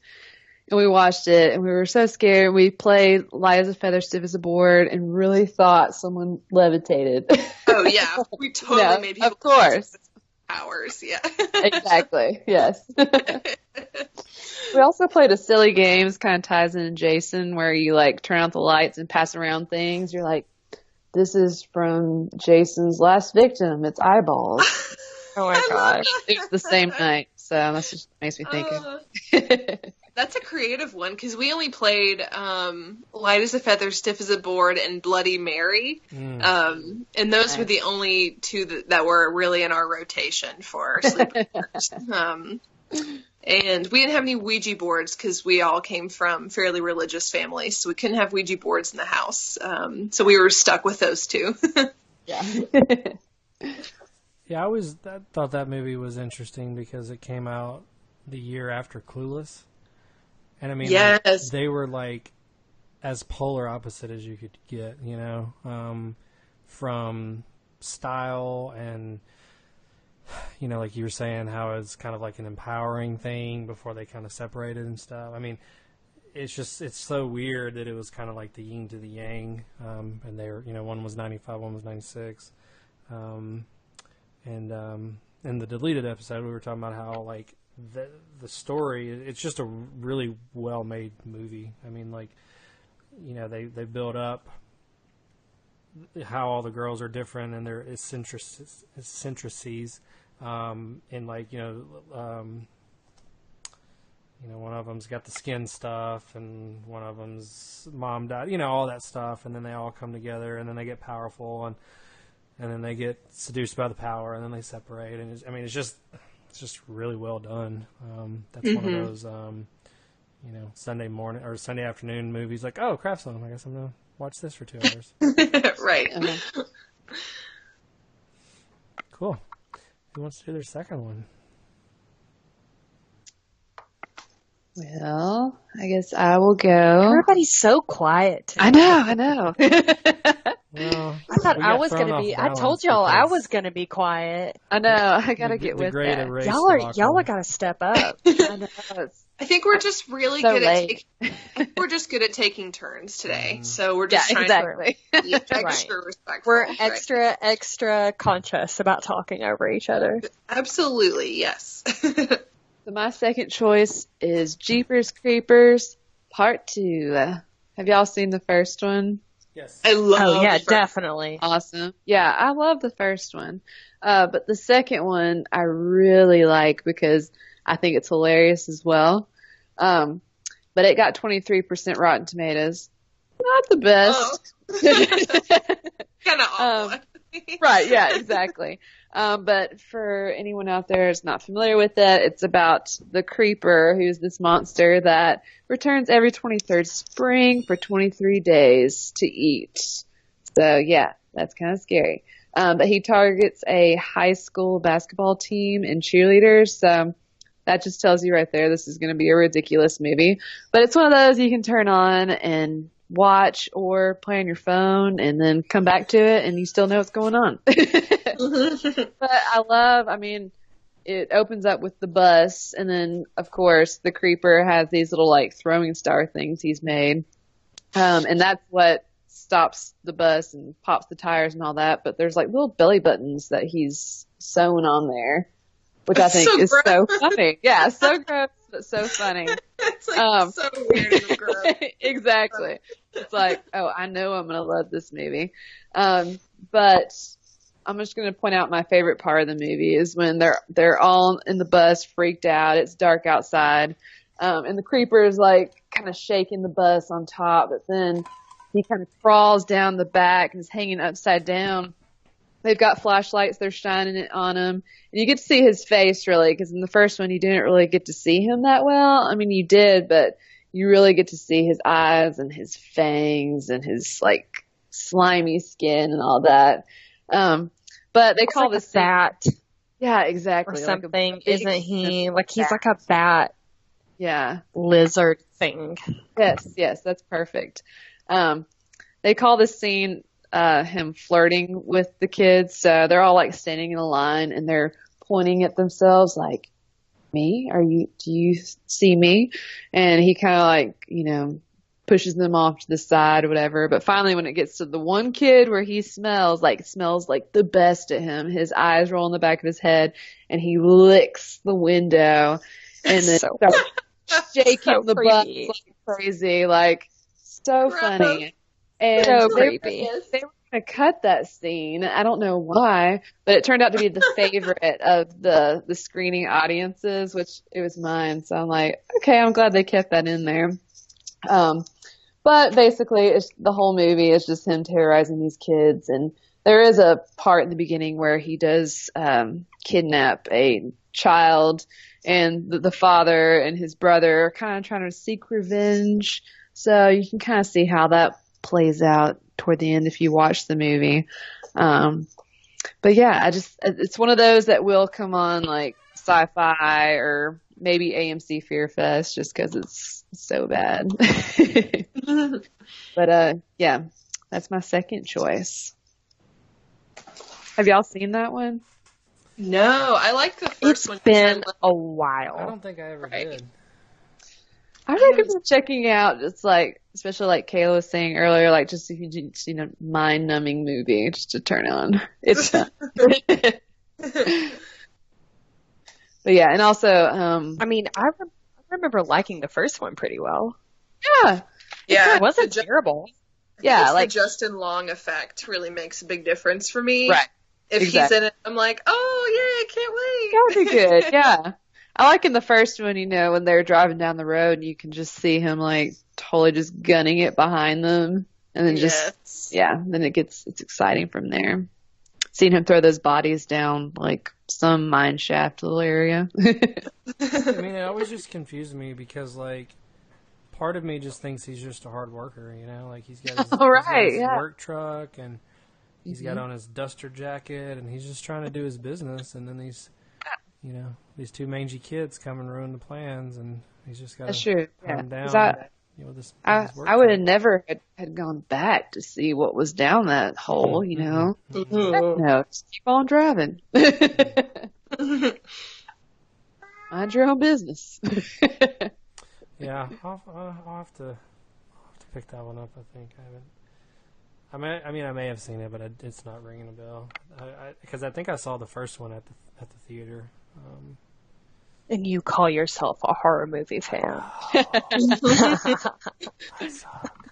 And we watched it and we were so scared. We played light as a feather, stiff as a board, and really thought someone levitated. Oh yeah. We totally made people of course. Powers, yeah. Exactly. Yes. We also played a silly game. This kind of ties in Jason, where you like turn out the lights and pass around things. You're like, this is from Jason's last victim. It's eyeballs. Oh my gosh. It was the same night, so that just makes me think. That's a creative one, because we only played Light as a Feather, Stiff as a Board, and Bloody Mary. And those were the only two that were really in our rotation for our sleepovers. And we didn't have any Ouija boards because we all came from fairly religious families, so we couldn't have Ouija boards in the house. So we were stuck with those two. Yeah. Yeah, I thought that movie was interesting because it came out the year after Clueless. And I mean, yes. like, they were like as polar opposite as you could get, you know, from style and, you know, like you were saying, how it's kind of like an empowering thing before they kind of separated and stuff. I mean, it's so weird that it was kind of like the yin to the yang. And they were, you know, one was 95, one was 96. And in the deleted episode, we were talking about how, like, the story, it's just a really well-made movie. I mean, like, you know, they build up how all the girls are different and their eccentricities. And, like, you know, one of them's got the skin stuff, and one of them's mom died, you know, all that stuff, and then they all come together, and then they get powerful, and then they get seduced by the power, and then they separate, and it's just really well done. That's one of those, you know, Sunday morning or Sunday afternoon movies. Like, oh, Craft Song, I guess I'm gonna watch this for 2 hours. Right. Cool. Who wants to do their second one? Well, I guess I will go. Everybody's so quiet today. I know. Well, I thought I was going to be. I told y'all I was going to be quiet. I know. I got to get with that. Y'all are got to step up. I know. I think we're just really good at taking turns today. So we're just trying to be extra respectful. We're extra conscious about talking over each other. Absolutely, yes. So my second choice is Jeepers Creepers Part 2. Have y'all seen the first one? Yes. I love Oh, yeah, definitely. Awesome. Yeah, I love the first one. But the second one I really like because I think it's hilarious as well. But it got 23% Rotten Tomatoes. Not the best. Kind of awful. Right, yeah, exactly. But for anyone out there who's not familiar with it, it's about the Creeper, who's this monster that returns every 23rd spring for 23 days to eat. So, yeah, that's kind of scary. But he targets a high school basketball team and cheerleaders, so that just tells you right there this is going to be a ridiculous movie. But it's one of those you can turn on and watch or play on your phone and then come back to it and you still know what's going on. But it opens up with the bus, and then of course the Creeper has these little like throwing star things he's made. And that's what stops the bus and pops the tires and all that, but there's like little belly buttons that he's sewn on there, which I think is so funny. Yeah, so gross, but so funny. It's like so weird and gross. Exactly. It's like, oh, I know I'm going to love this movie. But I'm just going to point out my favorite part of the movie is when they're all in the bus freaked out. It's dark outside. And the Creeper is like kind of shaking the bus on top, but then he kind of crawls down the back and is hanging upside down. they've got flashlights, they're shining it on him. And you get to see his face really, because in the first one you didn't really get to see him that well. I mean, you did, but you really get to see his eyes and his fangs and his like slimy skin and all that. But they call this bat. Yeah, exactly. Or something, like isn't he? Like he's like a bat. Yeah. Lizard thing. Yes, that's perfect. They call this scene him flirting with the kids. So they're all like standing in a line and they're pointing at themselves like, me? Do you see me? And he kind of like, pushes them off to the side or whatever. But finally, when it gets to the one kid where he smells like the best at him, his eyes roll in the back of his head and he licks the window and then starts shaking the butt like crazy, like so funny. And so creepy. They were going to cut that scene. I don't know why, but it turned out to be the favorite of the screening audiences, which it was mine. So I'm like, okay, I'm glad they kept that in there. But basically, the whole movie is just him terrorizing these kids. And there is a part in the beginning where he does kidnap a child, and the father and his brother are kind of trying to seek revenge. So you can kind of see how that plays out toward the end if you watch the movie. But yeah, it's one of those that will come on like Sci-Fi or maybe AMC Fear Fest just because it's so bad. But yeah, that's my second choice. Have y'all seen that one? No, I like the first one. It's been a while. I don't think I ever did. I recommend checking out. It's like, especially like Kayla was saying earlier, like just if you seen a mind-numbing movie just to turn on. It's fun. But yeah, and also, I mean, I remember liking the first one pretty well. Yeah, it wasn't terrible. Yeah, like the Justin Long effect really makes a big difference for me. Right. If he's in it, I'm like, oh yeah, I can't wait. That would be good. Yeah. I like in the first one, when they're driving down the road and you can just see him like totally just gunning it behind them. And then then it's exciting from there. Seeing him throw those bodies down like some mine shaft little area. I mean, it always just confused me because like part of me just thinks he's just a hard worker, like he's got his, work truck and he's got on his duster jacket and he's just trying to do his business, and then these two mangy kids come and ruin the plans, and he's just got to calm down. I would have never had gone back to see what was down that hole, Mm-hmm. No, just keep on driving. Mind your own business. Yeah, I'll have to pick that one up. I think I haven't. I may have seen it, but it's not ringing a bell. Because I think I saw the first one at the theater. And you call yourself a horror movie fan? I suck.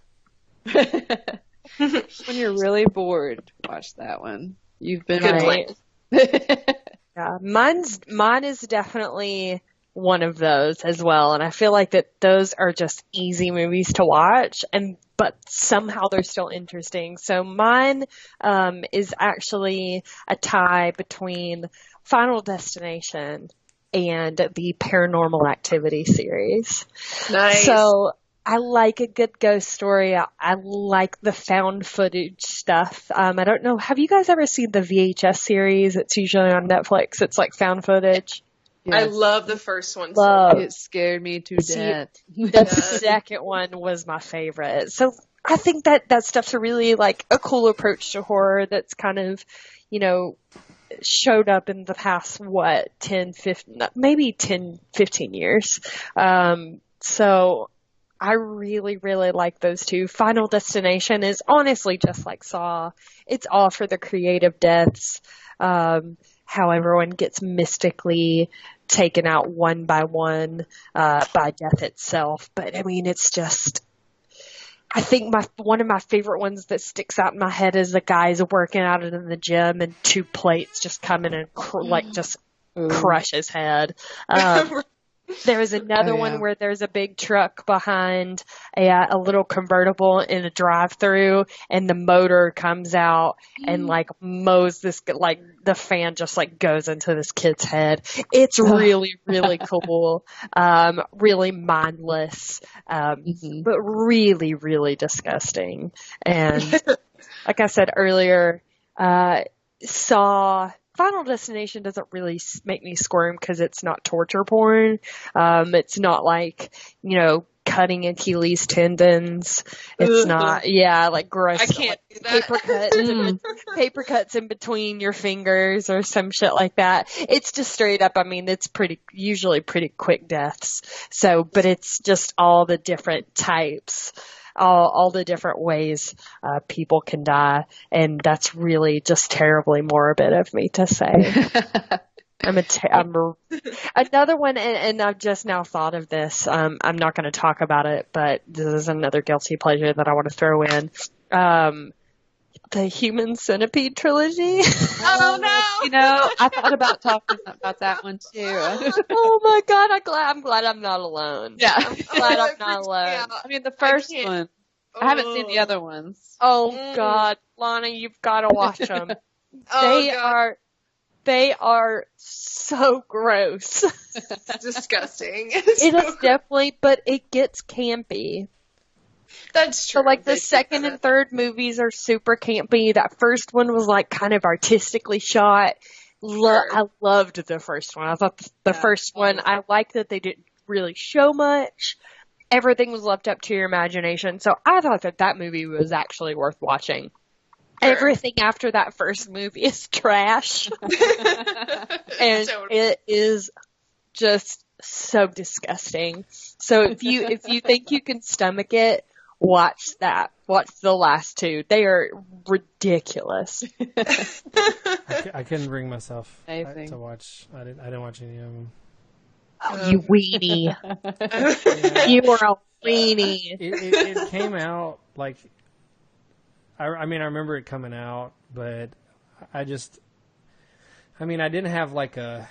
When you're really bored, watch that one. You've been right. Yeah, mine is definitely one of those as well, and I feel like that those are just easy movies to watch, but somehow they're still interesting. So mine is actually a tie between Final Destination and the Paranormal Activity series. Nice. So I like a good ghost story. I like the found footage stuff. I don't know. Have you guys ever seen the VHS series? It's usually on Netflix. It's like found footage. Yes. I love the first one. It scared me to death. The second one was my favorite. So I think that stuff's a really like a cool approach to horror that's kind of, showed up in the past, 10, 15, maybe 10, 15 years. So I really, really like those two. Final Destination is honestly just like Saw. It's all for the creative deaths. How everyone gets mystically taken out one by one by death itself. But I mean, it's just, I think one of my favorite ones that sticks out in my head is the guys working out in the gym and two plates just come in and crush his head. There was another one where there's a big truck behind a little convertible in a drive-through, and the motor comes out and like mows this, like the fan just like goes into this kid's head. It's really, really cool, really mindless, but really, really disgusting. And like I said earlier, Saw. Final Destination doesn't really make me squirm because it's not torture porn. It's not like, cutting Achilles tendons. It's not, like gross. I can't do that. Paper cuts in between your fingers or some shit like that. It's just straight up. I mean, it's usually pretty quick deaths. So, but it's just all the different types. All the different ways people can die, and that's really just terribly morbid of me to say. Another one, and I've just now thought of this. I'm not going to talk about it, but this is another guilty pleasure that I want to throw in. The Human Centipede trilogy. Oh no! I thought about talking about that one too. Oh my god! I'm glad I'm not alone. Yeah, I'm glad I'm not alone. I mean, the first one. I haven't seen the other ones. Oh god, Lana, you've got to watch them. They are so gross. Disgusting. It is definitely, but it gets campy. That's true. So, like, the second and third movies are super campy. That first one was, like, kind of artistically shot. I loved the first one. I thought the first one, I liked that they didn't really show much. Everything was left up to your imagination. So I thought that movie was actually worth watching. Sure. Everything after that first movie is trash. And it is just so disgusting. So if you think you can stomach it, watch that. Watch the last two. They are ridiculous. I couldn't bring myself to watch. I didn't watch any of them. Oh, you weenie. You are a weenie. It came out like, I remember it coming out, but I didn't have like a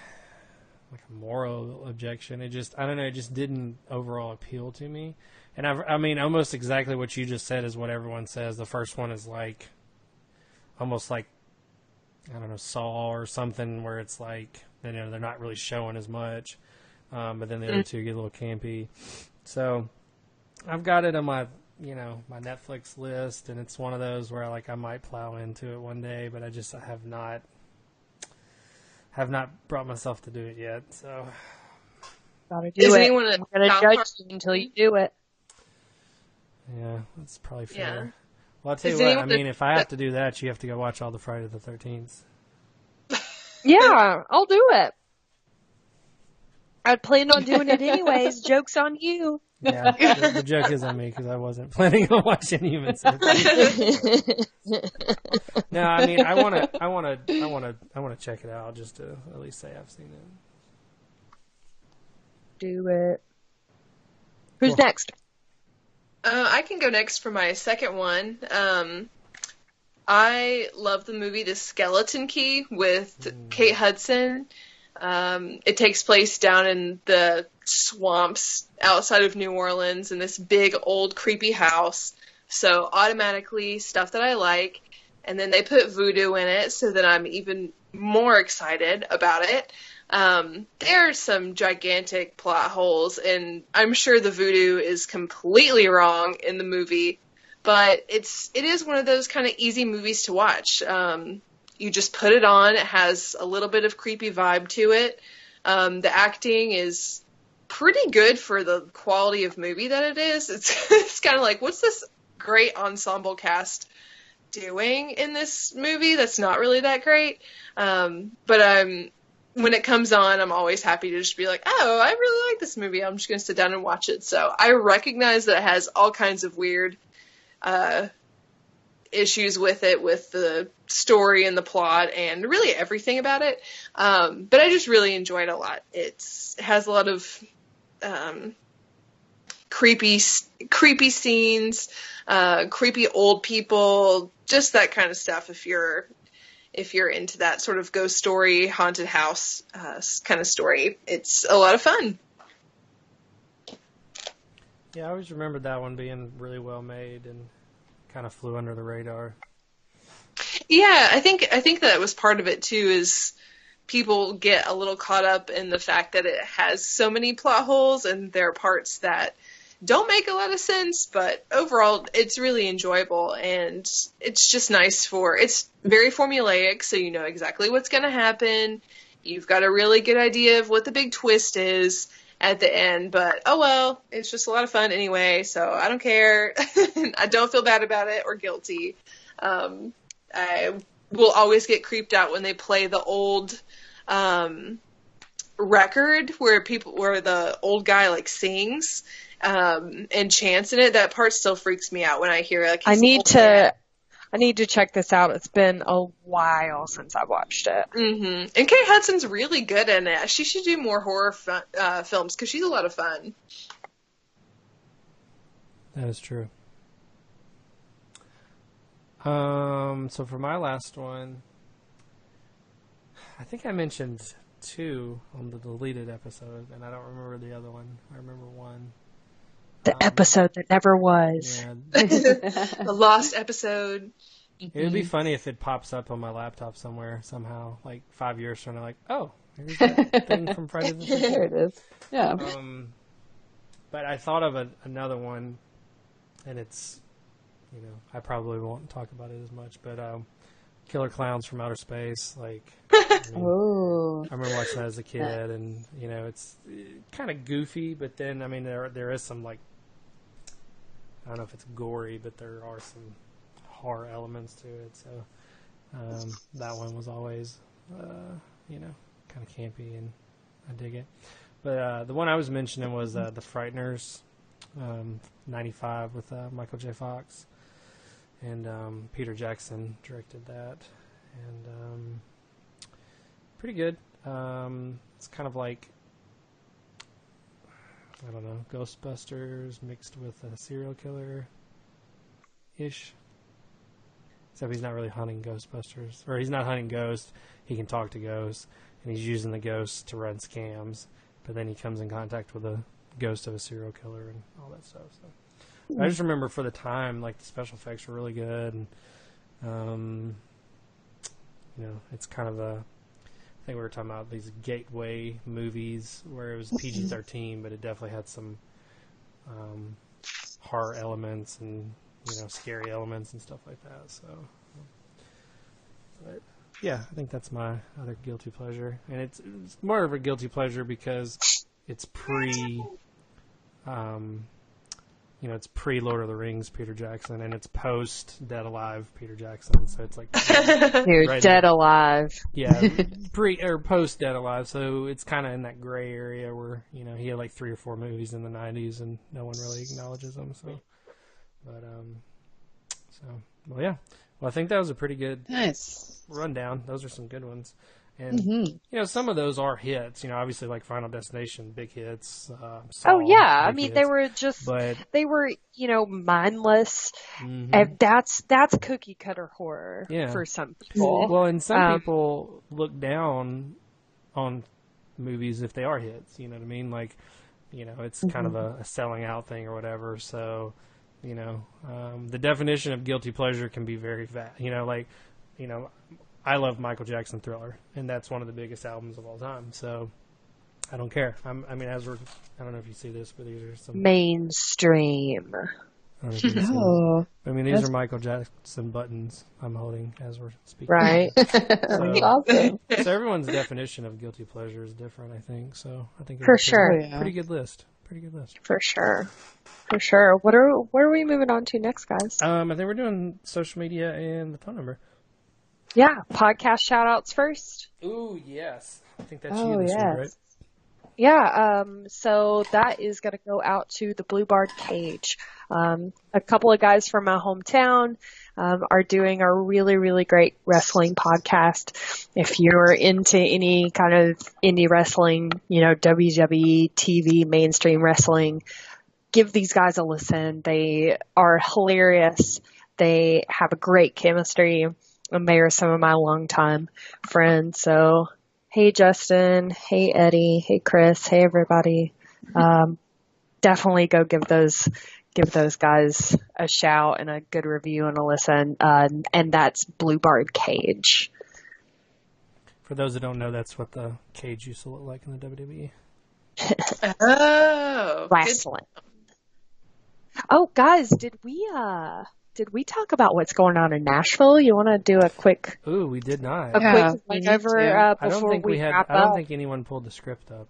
moral objection. It just, I don't know, it just didn't overall appeal to me. And almost exactly what you just said is what everyone says. The first one is like, almost like, I don't know, Saw or something, where it's like, they're not really showing as much. But then the other two get a little campy. So I've got it on my Netflix list, and it's one of those where I might plow into it one day, but I have not brought myself to do it yet. So gotta do it. I'm gonna judge you until you do it. Yeah, that's probably fair. Yeah. Well, I'll tell you what. If I have to do that, you have to go watch all the Friday the 13th. Yeah, I'll do it. I'd plan on doing it anyways. Joke's on you. Yeah, the joke is on me because I wasn't planning on watching Human Centipede. No, I want to check it out just to at least say I've seen it. Do it. Who's next? I can go next for my second one. I love the movie The Skeleton Key with Kate Hudson. It takes place down in the swamps outside of New Orleans in this big old creepy house. So automatically stuff that I like. And then they put voodoo in it so that I'm even more excited about it. There are some gigantic plot holes, and I'm sure the voodoo is completely wrong in the movie. But it is one of those kind of easy movies to watch. You just put it on. It has a little bit of creepy vibe to it. The acting is pretty good for the quality of movie that it is. It's kind of like, what's this great ensemble cast doing in this movie that's not really that great? But when it comes on, I'm always happy to just be like, oh, I really like this movie. I'm just going to sit down and watch it. So I recognize that it has all kinds of weird issues with it, with the story and the plot and really everything about it. But I just really enjoy it a lot. It has a lot of creepy scenes, creepy old people, just that kind of stuff. If you're into that sort of ghost story, haunted house kind of story, it's a lot of fun. Yeah, I always remembered that one being really well made and kind of flew under the radar. Yeah, I think that was part of it too, is people get a little caught up in the fact that it has so many plot holes and there are parts that don't make a lot of sense, but overall it's really enjoyable, and it's just nice it's very formulaic, so you know exactly what's going to happen. You've got a really good idea of what the big twist is at the end, but oh well, it's just a lot of fun anyway, so I don't care. I don't feel bad about it or guilty. I will always get creeped out when they play the old record where the old guy like sings and chants in it. That part still freaks me out when I hear like I need to check this out. It's been a while since I watched it. Mm-hmm. And Kate Hudson's really good in it. She should do more horror films because she's a lot of fun. That is true. So for my last one, I think I mentioned 2 on the deleted episode, and I don't remember the other one. I remember one. The episode that never was. Yeah. The lost episode. It would be funny if it pops up on my laptop somewhere somehow, like 5 years from now, like, oh, here's that thing from Friday the 13th. There it is. Yeah. But I thought of another one, and it's, I probably won't talk about it as much, but Killer Clowns from Outer Space, like, I remember watching that as a kid, and, it's kind of goofy, but then, there is some, like, I don't know if it's gory, but there are some horror elements to it, so that one was always, kind of campy, and I dig it. But the one I was mentioning was The Frighteners, 95 with Michael J. Fox, and Peter Jackson directed that, and pretty good. It's kind of like, I don't know, Ghostbusters mixed with a serial killer-ish. Except he's not really hunting Ghostbusters. Or he's not hunting ghosts. He can talk to ghosts. And he's using the ghosts to run scams. But then he comes in contact with a ghost of a serial killer and all that stuff. So I just remember for the time, like, the special effects were really good. And, it's kind of I think we were talking about these gateway movies where it was PG-13, but it definitely had some horror elements and, scary elements and stuff like that. So, but yeah, I think that's my other guilty pleasure, and it's more of a guilty pleasure because it's it's pre Lord of the Rings Peter Jackson, and it's post Dead Alive Peter Jackson. So it's like You're right Dead Alive. Yeah, pre or post Dead Alive. So it's kind of in that gray area where he had like 3 or 4 movies in the '90s, and no one really acknowledges them. So, but well, yeah. Well, I think that was a pretty good rundown. Those are some good ones. And, some of those are hits, obviously like Final Destination, big hits. Saw, I mean, hits. they were just, they were, mindless. And that's cookie cutter horror for some people. Well, and some people look down on movies if they are hits, you know what I mean? Like, it's kind of a selling out thing or whatever. So, the definition of guilty pleasure can be very vast, I love Michael Jackson Thriller, and that's one of the biggest albums of all time. So I don't care. I don't know if you see this, but these are some mainstream. These are Michael Jackson buttons I'm holding as we're speaking. Right. That's awesome. So everyone's definition of guilty pleasure is different, I think. So I think it's for sure. Pretty good list. For sure. What are we moving on to next, guys? I think we're doing social media and the phone number. Yeah, podcast shout-outs first. Ooh, yes. I think that's you this week, right? Yeah, so that is going to go out to the Blue Bard Cage. A couple of guys from my hometown are doing a really, really great wrestling podcast. If you're into any kind of indie wrestling, WWE, TV, mainstream wrestling, give these guys a listen. They are hilarious. They have a great chemistry. And they are some of my longtime friends. So, hey, Justin. Hey, Eddie. Hey, Chris. Hey, everybody. definitely go give those guys a shout and a good review and a listen. And that's Bluebird Cage. For those that don't know, that's what the cage used to look like in the WWE. Oh, Wrestling. Oh, guys, did we talk about what's going on in Nashville? You want to do a quick? Ooh, we did not. A quick over I don't think we wrap I don't up? think anyone pulled the script up.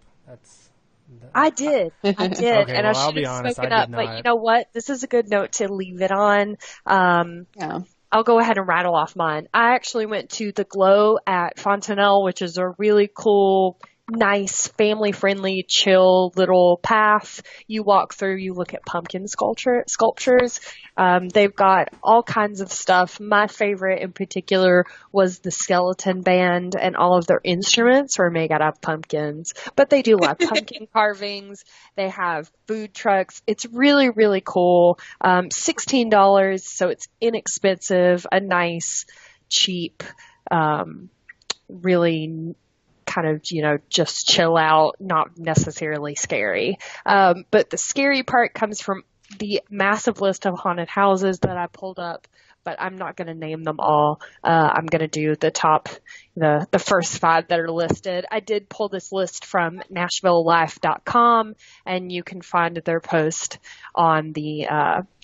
I did, Okay, and I well, I'll should be have honest, spoken I up. did But not. you know what? This is a good note to leave it on. Yeah. I'll go ahead and rattle off mine. I actually went to the Glow at Fontanelle, which is a really cool, nice, family-friendly, chill little path. You walk through, you look at pumpkin sculptures. They've got all kinds of stuff. My favorite in particular was the skeleton band, and all of their instruments were made out of pumpkins. But they do live pumpkin carvings. They have food trucks. It's really, really cool. $16, so it's inexpensive, a nice, cheap, really kind of, just chill out, not necessarily scary. But the scary part comes from the massive list of haunted houses that I pulled up, but I'm not going to name them all. I'm going to do the first 5 that are listed. I did pull this list from NashvilleLife.com, and you can find their post on the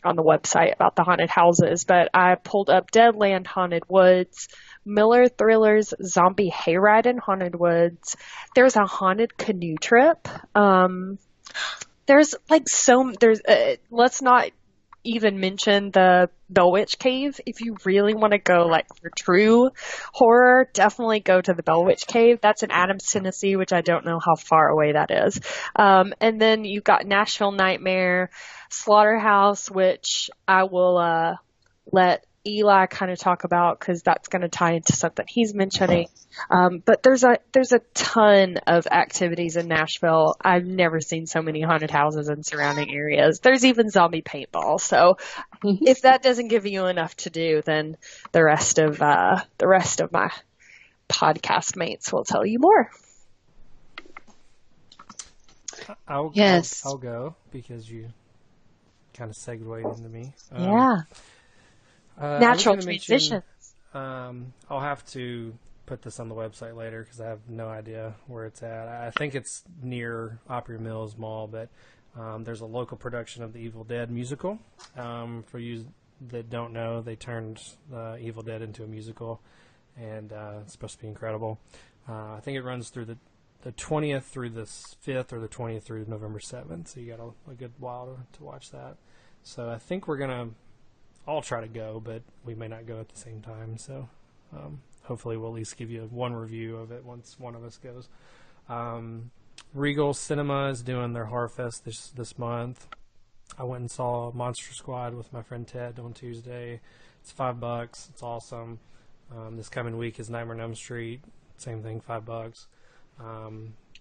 website about the haunted houses. But I pulled up Deadland Haunted Woods, Miller Thrillers Zombie Hayride in Haunted Woods. There's a haunted canoe trip. Let's not even mention the Bell Witch Cave. If you really want to go for true horror, definitely go to the Bell Witch Cave. That's in Adams, Tennessee, which I don't know how far away that is. And then you've got Nashville Nightmare, Slaughterhouse, which I will let Eli kind of talk about because that's going to tie into something he's mentioning. But there's a ton of activities in Nashville. I've never seen so many haunted houses in surrounding areas. There's even zombie paintball. So if that doesn't give you enough to do, then the rest of my podcast mates will tell you more. I'll go because you kind of segued into me. Yeah. Natural transitions. I'll have to put this on the website later because I have no idea where it's at. I think it's near Opry Mills Mall, but there's a local production of the Evil Dead musical. For you that don't know, they turned Evil Dead into a musical, and it's supposed to be incredible. I think it runs through the 20th through the 5th or the 20th through November 7th, so you got a good while to watch that. So I think we're going to all try to go, but we may not go at the same time. So hopefully we'll at least give you one review of it once one of us goes. Regal Cinema is doing their Horror Fest this month. I went and saw Monster Squad with my friend Ted on Tuesday. It's $5. It's awesome. This coming week is Nightmare on Elm Street. Same thing, $5.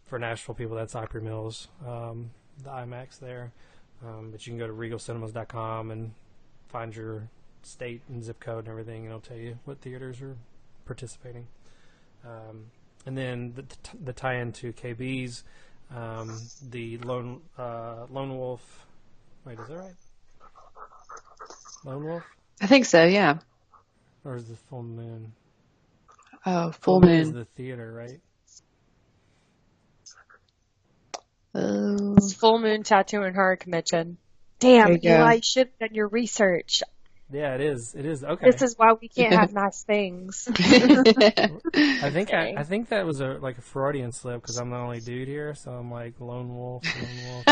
For Nashville people, that's Opry Mills, the IMAX there. But you can go to regalcinemas.com and find your state and zip code and everything, and it'll tell you what theaters are participating. And then the tie-in to KB's, the Lone Wolf. Wait, is that right? Lone Wolf? I think so, yeah. Or is it Full Moon? Oh, Full Moon. Is the theater, right? It's Full Moon Tattoo and Horror Convention. Damn, Eli, you should have done your research. Yeah, it is. It is. Okay. This is why we can't have nice things. I think that was a Freudian slip because I'm the only dude here, so I'm like Lone Wolf. Full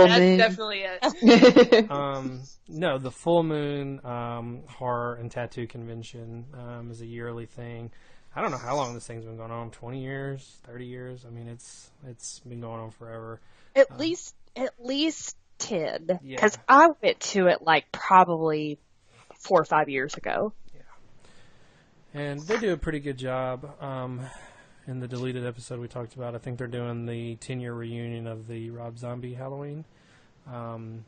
That's Moon. definitely it. No, the Full Moon Horror and Tattoo Convention is a yearly thing. I don't know how long this thing's been going on. 20 years, 30 years. I mean, it's been going on forever. At least 10, Yeah. because I went to it probably 4 or 5 years ago. Yeah, and they do a pretty good job. In the deleted episode we talked about, I think they're doing the 10-year reunion of the Rob Zombie Halloween.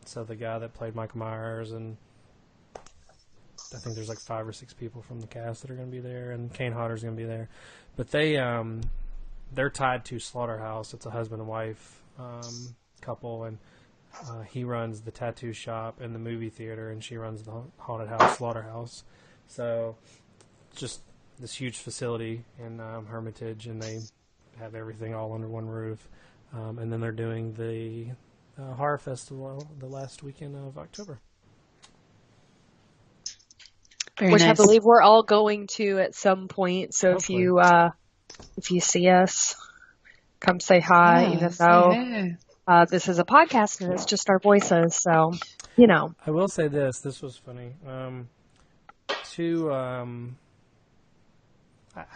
So the guy that played Michael Myers, and I think there's 5 or 6 people from the cast that are going to be there, and Kane Hodder's going to be there. But they're tied to Slaughterhouse. It's a husband and wife couple, and he runs the tattoo shop and the movie theater, and she runs the haunted house, Slaughterhouse. So just this huge facility in Hermitage, and they have everything all under one roof. And then they're doing the horror festival the last weekend of October. Very Which nice. I believe we're all going to at some point. So Hopefully. if you see us, come say hi, Yeah, even say though hey. this is a podcast and it's just our voices. So, you know. I will say this. This was funny. I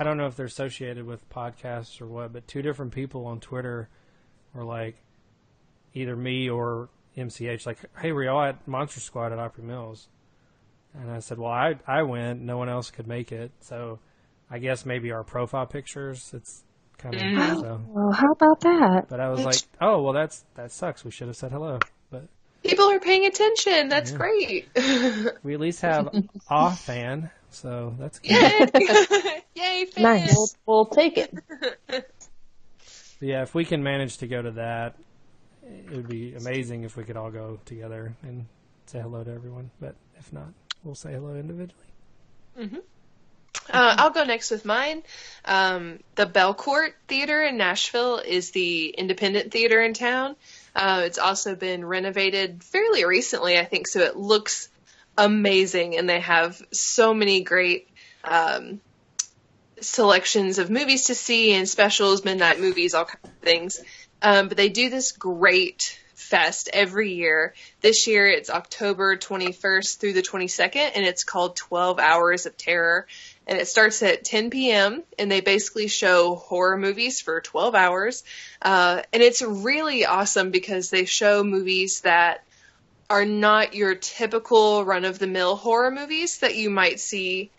don't know if they're associated with podcasts or what, but two different people on Twitter were like, either me or MCH, like, hey, were y'all at Monster Squad at Opry Mills? And I said, well, I went. No one else could make it. So I guess maybe our profile pictures, it's kind of so. Well, how about that? But I was like, oh, well, that sucks. We should have said hello. But People are paying attention. That's great. we at least have a fan, so that's good. Yay! Yay, fans. Nice. We'll take it. But yeah, if we can manage to go to that, it would be amazing if we could all go together and say hello to everyone. But if not, we'll say hello individually. I'll go next with mine. The Belcourt Theater in Nashville is the independent theater in town. It's also been renovated fairly recently, I think, so it looks amazing, and they have so many great selections of movies to see and specials, midnight movies, all kinds of things. But they do this great fest every year. This year it's October 21st through the 22nd, and it's called 12 Hours of Terror. And it starts at 10 p.m., and they basically show horror movies for 12 hours. And it's really awesome because they show movies that are not your typical run-of-the-mill horror movies that you might see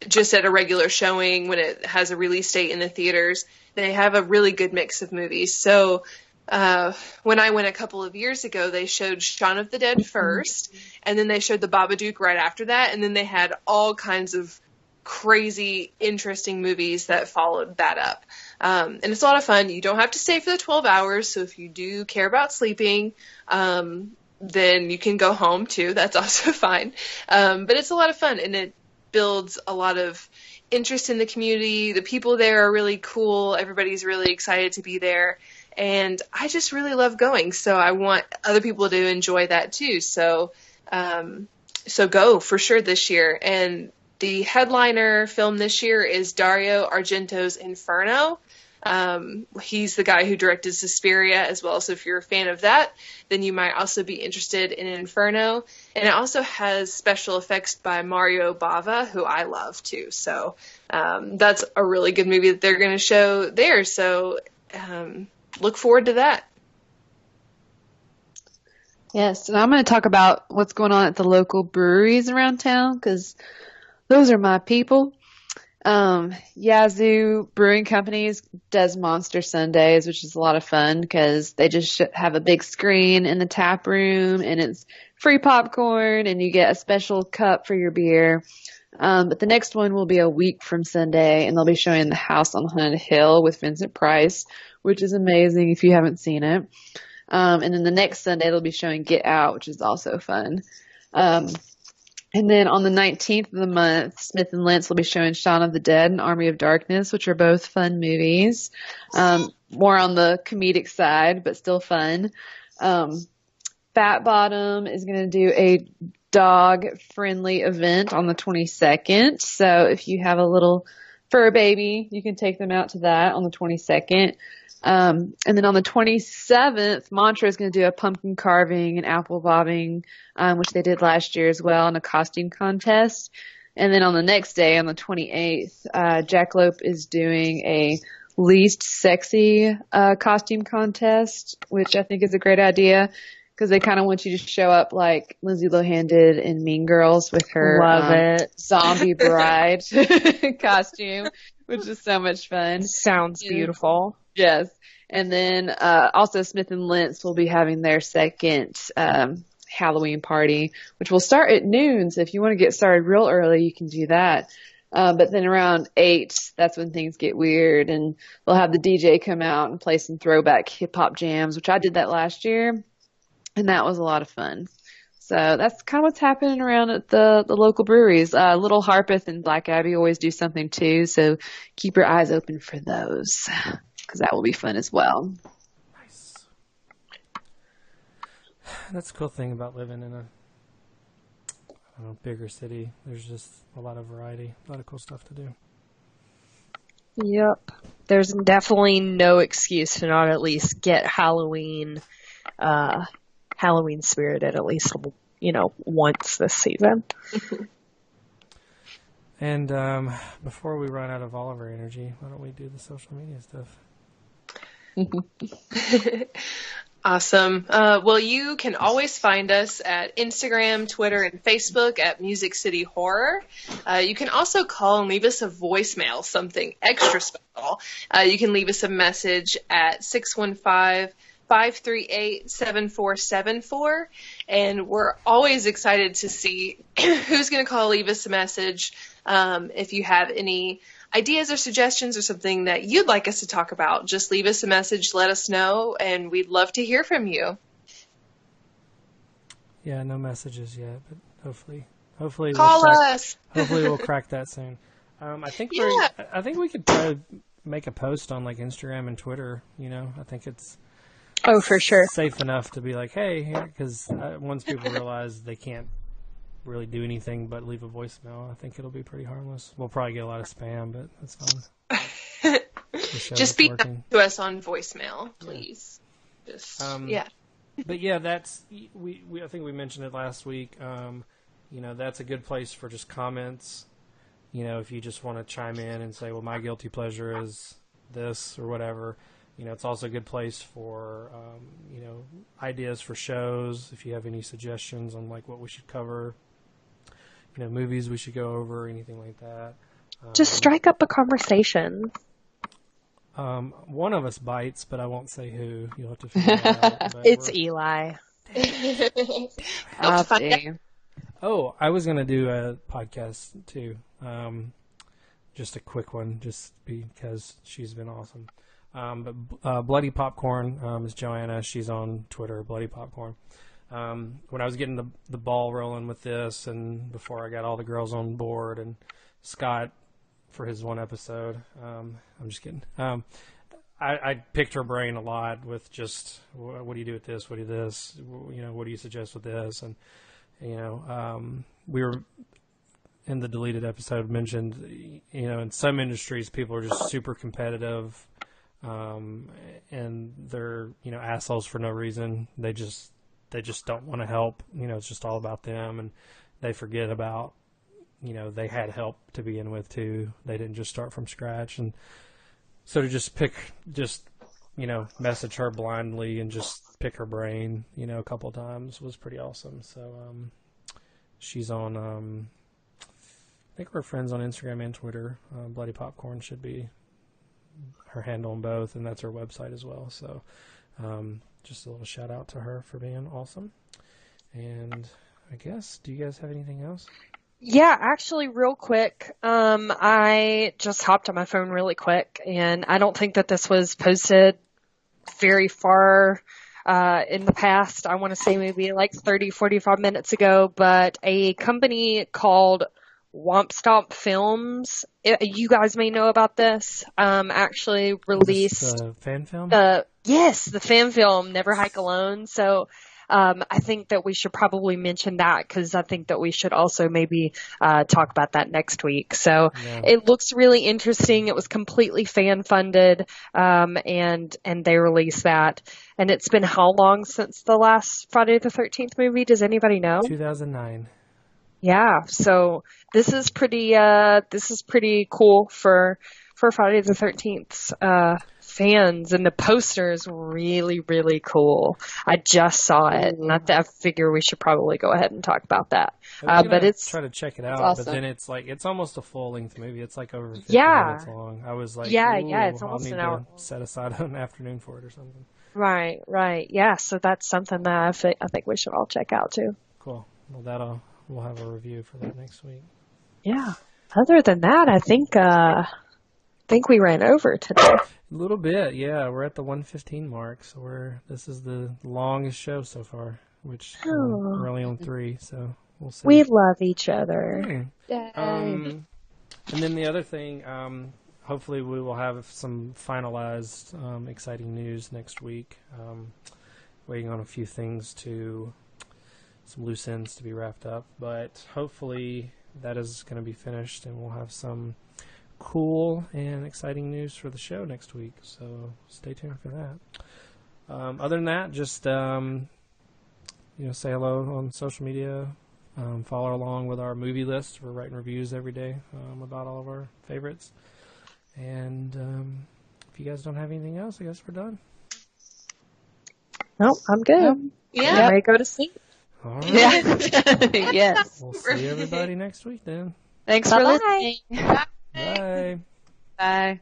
just at a regular showing when it has a release date in the theaters. They have a really good mix of movies. So when I went a couple of years ago, they showed Shaun of the Dead first, and then they showed The Babadook right after that, and then they had all kinds of crazy, interesting movies that followed that up. And it's a lot of fun. You don't have to stay for the 12 hours, so if you do care about sleeping, then you can go home too. That's also fine. But it's a lot of fun, and it builds a lot of interest in the community. The people there are really cool. Everybody's really excited to be there. And I just really love going. So I want other people to enjoy that too. So go for sure this year. And the headliner film this year is Dario Argento's Inferno. He's the guy who directed Suspiria as well. So if you're a fan of that, then you might also be interested in Inferno. And it also has special effects by Mario Bava, who I love too. So that's a really good movie that they're going to show there. So look forward to that. Yes, and I'm going to talk about what's going on at the local breweries around town because those are my people. Yazoo Brewing Companies does Monster Sundays, which is a lot of fun because they just have a big screen in the tap room, and it's free popcorn, and you get a special cup for your beer. But the next one will be a week from Sunday, and they'll be showing The House on Haunted Hill with Vincent Price, which is amazing if you haven't seen it. And then the next Sunday, they'll be showing Get Out, which is also fun. And then on the 19th of the month, Smith & Lentz will be showing Shaun of the Dead and Army of Darkness, which are both fun movies. More on the comedic side, but still fun. Fat Bottom is going to do a dog-friendly event on the 22nd. So if you have a little fur baby, you can take them out to that on the 22nd. And then on the 27th, Mantra is going to do a pumpkin carving and apple bobbing, which they did last year as well, in a costume contest. And then on the next day, on the 28th, Jackalope is doing a least sexy costume contest, which I think is a great idea because they kind of want you to show up like Lindsay Lohan did in Mean Girls with her zombie bride costume, which is so much fun. Sounds beautiful. Yes. And then also Smith & Lentz will be having their second Halloween party, which will start at noon. So if you want to get started real early, you can do that. But then around 8, that's when things get weird, and they'll have the DJ come out and play some throwback hip hop jams, which I did that last year, and that was a lot of fun. So that's kind of what's happening around at the local breweries. Little Harpeth and Black Abbey always do something too, so keep your eyes open for those, because that will be fun as well. Nice. That's a cool thing about living in a bigger city. There's just a lot of variety, a lot of cool stuff to do. Yep. There's definitely no excuse to not at least get Halloween spirited at least, once this season. And before we run out of all of our energy, why don't we do the social media stuff? Awesome. Well, you can always find us at Instagram, Twitter, and Facebook at Music City Horror. You can also call and leave us a voicemail, something extra special. You can leave us a message at 615-538-7474. And we're always excited to see who's going to call, leave us a message. If you have any ideas or suggestions or something that you'd like us to talk about, just leave us a message, let us know, and we'd love to hear from you. Yeah, no messages yet, but hopefully call us. Hopefully we'll crack that soon. I think we could try to make a post on like Instagram and Twitter. I think it's for sure safe enough to be like, hey, here, because once people realize they can't really do anything but leave a voicemail, I think it'll be pretty harmless. We'll probably get a lot of spam, but that's fine. Just speak to us on voicemail, please. Yeah. But yeah, that's we I think we mentioned it last week. That's a good place for just comments. If you just want to chime in and say, well, my guilty pleasure is this or whatever. It's also a good place for ideas for shows. If you have any suggestions on like what we should cover, movies we should go over, anything like that. Just strike up a conversation. One of us bites, but I won't say who. You'll have to figure it out. It's Eli. Oh, I was going to do a podcast too. Just a quick one, just because she's been awesome. But Bloody Popcorn is Joanna. She's on Twitter, Bloody Popcorn. When I was getting the ball rolling with this, and before I got all the girls on board, and Scott for his one episode, I'm just kidding. I picked her brain a lot with just what do you do with this? What do you do this? What do you suggest with this? And we were in the deleted episode mentioned, in some industries people are just super competitive, and they're assholes for no reason. They just don't want to help. It's just all about them, and they forget about they had help to begin with too. They didn't just start from scratch. And so to just message her blindly and just pick her brain, a couple of times was pretty awesome. So she's on I think we're friends on Instagram and Twitter. Bloody Popcorn should be her handle on both, and that's her website as well. So just a little shout out to her for being awesome. And I guess, do you guys have anything else? Yeah, actually, real quick, I just hopped on my phone really quick, and I don't think that this was posted very far in the past. I want to say maybe like 30, 45 minutes ago, but a company called Womp Stomp Films, you guys may know about this, actually released the fan film? Yes, the fan film, Never Hike Alone. So I think that we should probably mention that, because I think that we should also maybe talk about that next week. So yeah. It looks really interesting. It was completely fan funded, and they released that. And it's been how long since the last Friday the 13th movie? Does anybody know? 2009. Yeah, so this is pretty cool for Friday the 13th fans, and the poster is really, really cool. I just saw it, and I figure we should probably go ahead and talk about that. But it's try to check it out, awesome. But then it's almost a full length movie. It's like over 50 minutes long. I was like, yeah, it's almost an hour. Set aside an afternoon for it or something. Right. Yeah, so that's something that I think we should all check out too. Cool. Well, we'll have a review for that next week. Yeah. Other than that, I think we ran over today. A little bit, yeah. We're at the 1:15 mark, so this is the longest show so far, which we're only on 3, so we'll see. We love each other. And then the other thing, hopefully we will have some finalized exciting news next week. Waiting on a few things some loose ends to be wrapped up, but hopefully that is going to be finished and we'll have some cool and exciting news for the show next week, so stay tuned for that. Other than that, just say hello on social media, follow along with our movie list. We're writing reviews every day about all of our favorites, and if you guys don't have anything else, I guess we're done. No, I'm good. Yeah. I'm ready to go to sleep. All right. Yeah. Yes. We'll see everybody next week then. Thanks for listening. Bye. Bye.